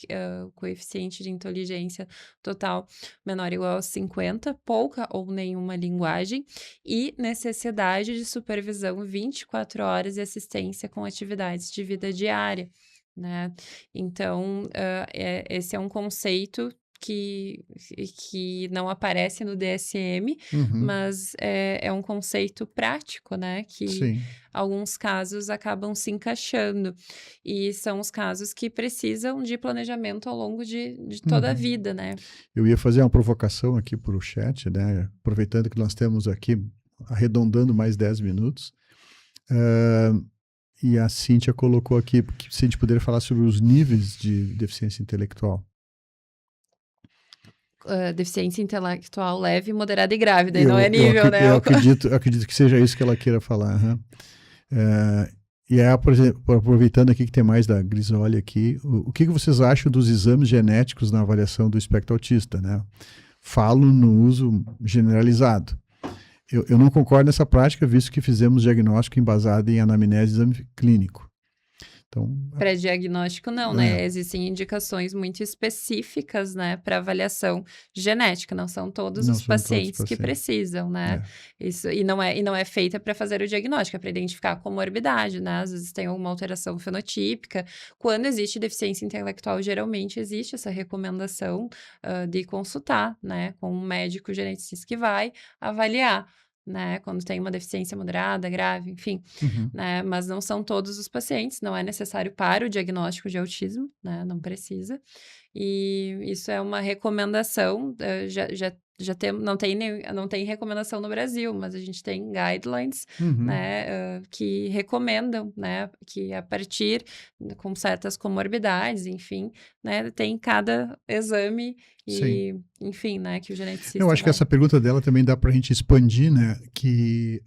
coeficiente de inteligência total menor ou igual a 50, pouca ou nenhuma linguagem, e necessidade de supervisão 24 horas e assistência com atividades de vida diária. Né? Então, esse é um conceito que não aparece no DSM, mas é um conceito prático, né? Que alguns casos acabam se encaixando. E são os casos que precisam de planejamento ao longo de toda a vida, né? Eu ia fazer uma provocação aqui para o chat, né? Aproveitando que nós temos aqui, arredondando mais 10 minutos. E a Cíntia colocou aqui, se a gente poderia falar sobre os níveis de deficiência intelectual. Deficiência intelectual leve, moderada e grávida, e não é nível, né? Eu acredito que seja isso que ela queira falar. E aí, por exemplo, aproveitando aqui que tem mais da Grisoli aqui, o que vocês acham dos exames genéticos na avaliação do espectro autista, né? Falo no uso generalizado. Eu não concordo nessa prática, visto que fizemos diagnóstico embasado em anamnese e exame clínico. Então, pré-diagnóstico não, né? Existem indicações muito específicas, né, para avaliação genética. Não são todos os pacientes que precisam, né? Isso, e não é feita para fazer o diagnóstico, é para identificar a comorbidade, né? Às vezes tem alguma alteração fenotípica. Quando existe deficiência intelectual, geralmente existe essa recomendação de consultar, né, com um médico geneticista que vai avaliar. Né, quando tem uma deficiência moderada, grave, enfim, né, mas não são todos os pacientes, não é necessário para o diagnóstico de autismo, né, não precisa, e isso é uma recomendação, não tem recomendação no Brasil, mas a gente tem guidelines, né, que recomendam, né, que a partir, com certas comorbidades, enfim, né, tem cada exame e, enfim, né, que o geneticista Eu acho que essa pergunta dela também dá para a gente expandir, né, que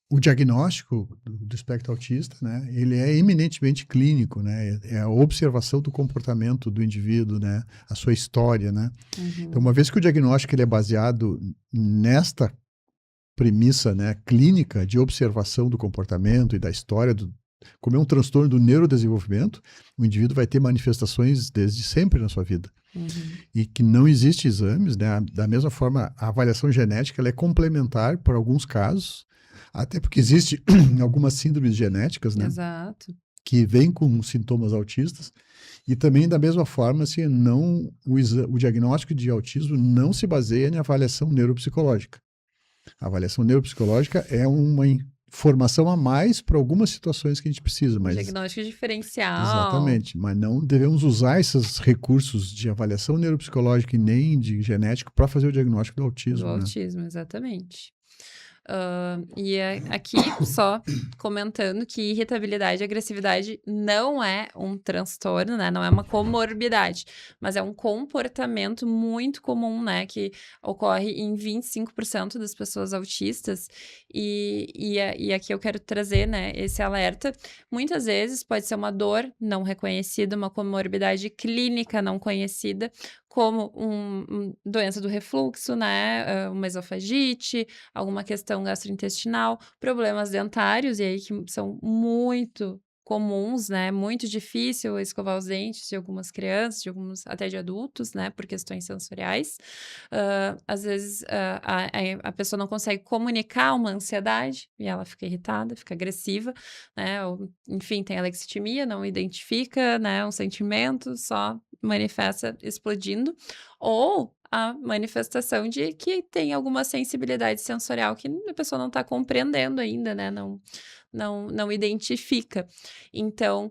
o diagnóstico do espectro autista, né, ele é eminentemente clínico, né, é a observação do comportamento do indivíduo, né, a sua história, né. Então, uma vez que o diagnóstico ele é baseado nesta premissa, né, clínica de observação do comportamento e da história, como é um transtorno do neurodesenvolvimento, o indivíduo vai ter manifestações desde sempre na sua vida. E que não existe exames, né, da mesma forma, a avaliação genética ela é complementar para alguns casos, até porque existe algumas síndromes genéticas, né? Exato. Que vêm com sintomas autistas, e também da mesma forma, assim, o diagnóstico de autismo não se baseia em avaliação neuropsicológica. A avaliação neuropsicológica é uma formação a mais para algumas situações que a gente precisa, mas Diagnóstico diferencial. exatamente, mas não devemos usar esses recursos de avaliação neuropsicológica e nem de genético para fazer o diagnóstico do autismo, Do né? autismo, exatamente. Aqui, só comentando que irritabilidade e agressividade não é um transtorno, né? Não é uma comorbidade, mas é um comportamento muito comum, né? Que ocorre em 25% das pessoas autistas. E aqui eu quero trazer, né, esse alerta. Muitas vezes pode ser uma dor não reconhecida, uma comorbidade clínica não conhecida, como doença do refluxo, né? Uma esofagite, alguma questão gastrointestinal, problemas dentários, e aí que são muito comuns, né? Muito difícil escovar os dentes de algumas crianças, até de adultos, né? Por questões sensoriais. Às vezes a pessoa não consegue comunicar uma ansiedade e ela fica irritada, fica agressiva, né? Ou, enfim, tem alexithymia, não identifica, né? Um sentimento, só manifesta explodindo. Ou a manifestação de que tem alguma sensibilidade sensorial que a pessoa não está compreendendo ainda, né? Não identifica. Então,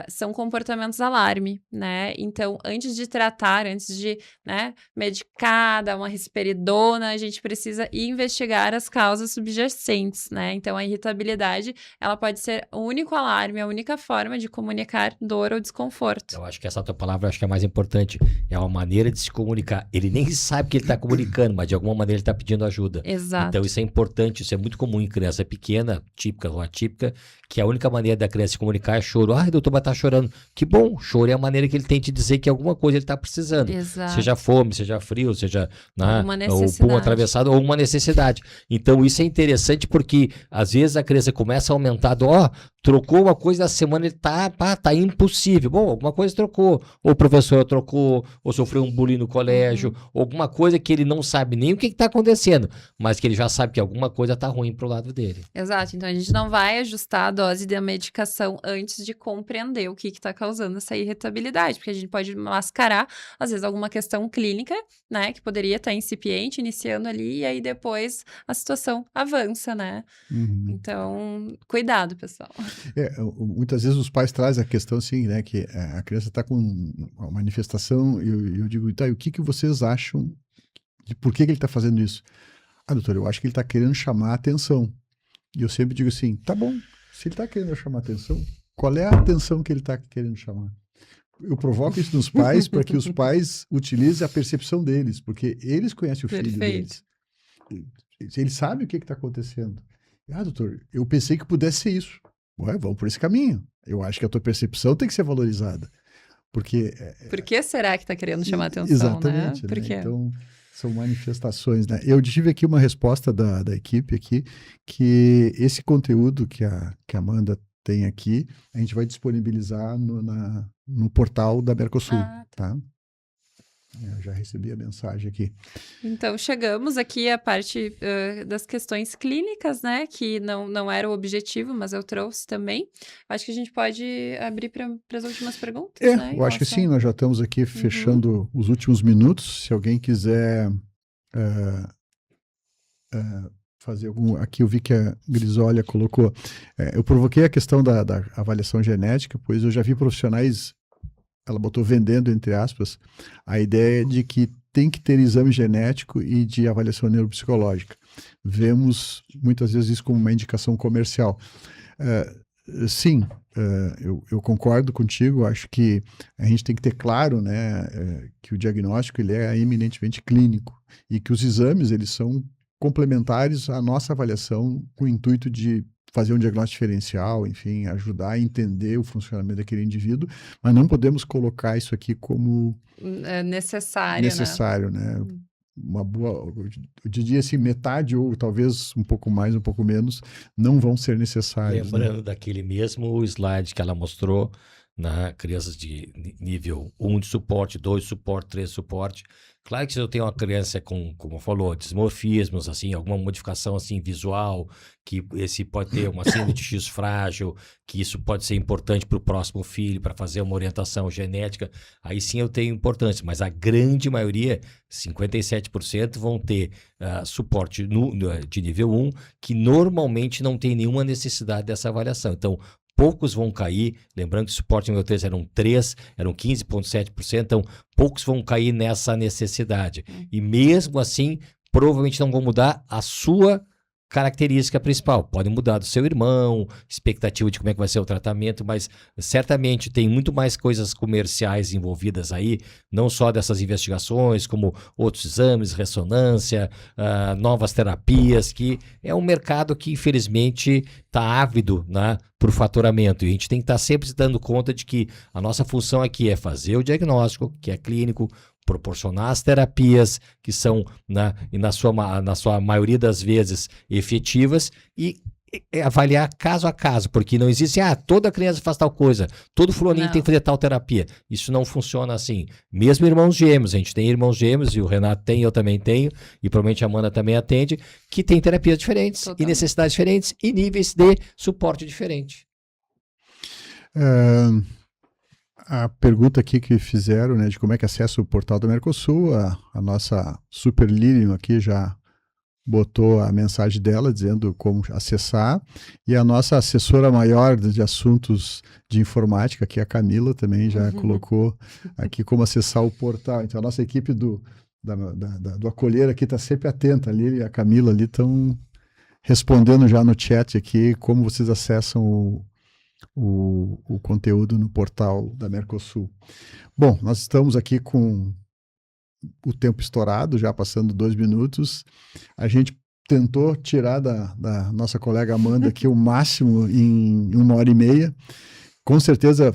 são comportamentos alarme, né? Então, antes de tratar, antes de, né, medicar, dar uma risperidona, a gente precisa investigar as causas subjacentes, né? Então, a irritabilidade, ela pode ser o único alarme, a única forma de comunicar dor ou desconforto. Eu acho que essa tua palavra acho que é mais importante. É uma maneira de se comunicar. Ele nem sabe que ele está comunicando, mas de alguma maneira ele está pedindo ajuda. Exato. Então isso é importante, isso é muito comum em criança pequena, típica ou atípica, que a única maneira da criança se comunicar é choro. Ai, doutor, mas tá chorando. Que bom, choro é a maneira que ele tem de dizer que alguma coisa ele está precisando. Exato. Seja fome, seja frio, seja uma o pulmão atravessado ou uma necessidade. Então isso é interessante porque às vezes a criança começa a aumentar, trocou uma coisa na semana, ele tá impossível. Bom, alguma coisa trocou. Ou o professor trocou, ou sofreu um bullying no colégio, ou alguma coisa que ele não sabe nem o que está acontecendo, mas que ele já sabe que alguma coisa tá ruim pro lado dele. Exato. Então a gente não vai ajustar a dose da medicação antes de compreender o que está causando essa irritabilidade, porque a gente pode mascarar, às vezes, alguma questão clínica, né, que poderia estar incipiente, iniciando ali, e aí depois a situação avança, né? Uhum. Então, cuidado, pessoal. Muitas vezes os pais trazem a questão assim, né, que a criança está com uma manifestação e eu digo, tá, e o que vocês acham de por que ele está fazendo isso? Ah, doutor, eu acho que ele está querendo chamar a atenção. E eu sempre digo assim, tá bom, se ele está querendo chamar a atenção, qual é a atenção que ele está querendo chamar? Eu provoco isso nos pais para que os pais utilizem a percepção deles, porque eles conhecem o filho deles. Eles sabem o que está acontecendo. Ah, doutor, eu pensei que pudesse ser isso. Ué, vamos por esse caminho. Eu acho que a tua percepção tem que ser valorizada. Porque... Por que será que está querendo chamar atenção, exatamente, né? Por quê? Então, são manifestações, né? Eu tive aqui uma resposta da equipe aqui, que esse conteúdo que a Amanda tem aqui, a gente vai disponibilizar no portal da Mercosul, tá? Eu já recebi a mensagem aqui. Então, chegamos aqui à parte das questões clínicas, né? Que não era o objetivo, mas eu trouxe também. Acho que a gente pode abrir para as últimas perguntas, né? Eu acho que sim, nós já estamos aqui fechando os últimos minutos. Se alguém quiser fazer algum... Aqui eu vi que a Grisólia colocou... eu provoquei a questão da avaliação genética, pois eu já vi profissionais... Ela botou vendendo, entre aspas, a ideia de que tem que ter exame genético e de avaliação neuropsicológica. Vemos, muitas vezes, isso como uma indicação comercial. Sim, eu concordo contigo, acho que a gente tem que ter claro, né, que o diagnóstico ele é eminentemente clínico e que os exames eles são complementares à nossa avaliação com o intuito de fazer um diagnóstico diferencial, enfim, ajudar a entender o funcionamento daquele indivíduo, mas não podemos colocar isso aqui como necessário, né? Uma boa, eu diria assim, metade ou talvez um pouco mais, um pouco menos, não vão ser necessários. Lembrando daquele mesmo slide que ela mostrou né? Crianças de nível 1 de suporte, 2 de suporte, 3 de suporte. Claro que se eu tenho uma criança com, como falou, dismorfismos, assim, alguma modificação assim visual, que esse pode ter uma síndrome de X frágil, que isso pode ser importante para o próximo filho, para fazer uma orientação genética, aí sim eu tenho importância, mas a grande maioria, 57%, vão ter suporte de nível 1, que normalmente não tem nenhuma necessidade dessa avaliação. Então, poucos vão cair, lembrando que o suporte nível 3 eram 15,7%, então poucos vão cair nessa necessidade. E mesmo assim, provavelmente não vão mudar a sua característica principal. Pode mudar do seu irmão, expectativa de como é que vai ser o tratamento, mas certamente tem muito mais coisas comerciais envolvidas aí, não só dessas investigações, como outros exames, ressonância, novas terapias, que é um mercado que infelizmente está ávido, né, por faturamento. E a gente tem que estar sempre se dando conta de que a nossa função aqui é fazer o diagnóstico, que é clínico, proporcionar as terapias que são, na sua maioria das vezes, efetivas e avaliar caso a caso, porque não existe, toda criança faz tal coisa, todo fulaninho tem que fazer tal terapia. Isso não funciona assim. Mesmo irmãos gêmeos, a gente tem irmãos gêmeos, e o Renato tem, eu também tenho, e provavelmente a Amanda também atende, que tem terapias diferentes, e necessidades diferentes, e níveis de suporte diferente. A pergunta aqui que fizeram, né, de como é que acessa o portal do Mercosul, a nossa Super Lilian aqui já botou a mensagem dela dizendo como acessar, e a nossa assessora maior de assuntos de informática, aqui a Camila, também já colocou aqui como acessar o portal. Então a nossa equipe do Acolher aqui está sempre atenta, ali, a Camila ali estão respondendo já no chat aqui como vocês acessam o conteúdo no portal da Mercosul. Bom, nós estamos aqui com o tempo estourado, já passando 2 minutos. A gente tentou tirar da nossa colega Amanda aqui o máximo em 1h30. Com certeza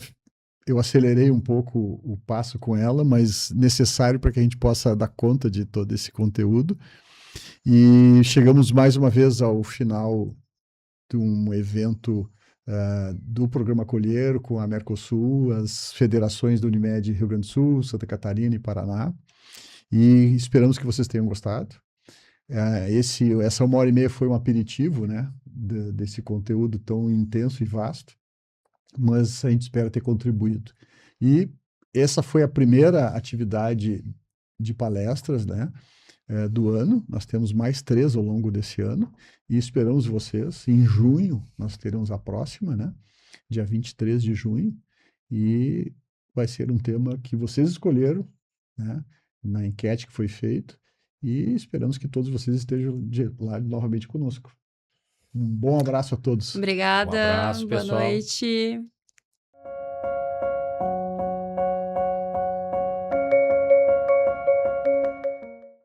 eu acelerei um pouco o passo com ela, mas necessário para que a gente possa dar conta de todo esse conteúdo. E chegamos mais uma vez ao final de um evento do Programa Acolher com a Mercosul, as federações do Unimed Rio Grande do Sul, Santa Catarina e Paraná. E esperamos que vocês tenham gostado. Essa 1h30 foi um aperitivo, né, desse conteúdo tão intenso e vasto, mas a gente espera ter contribuído. E essa foi a primeira atividade de palestras, né, do ano. Nós temos mais 3 ao longo desse ano e esperamos vocês. Em junho nós teremos a próxima, né, dia 23 de junho, e vai ser um tema que vocês escolheram, né, na enquete que foi feita, e esperamos que todos vocês estejam lá novamente conosco. Um bom abraço a todos. Obrigada. Um abraço, pessoal. Boa noite.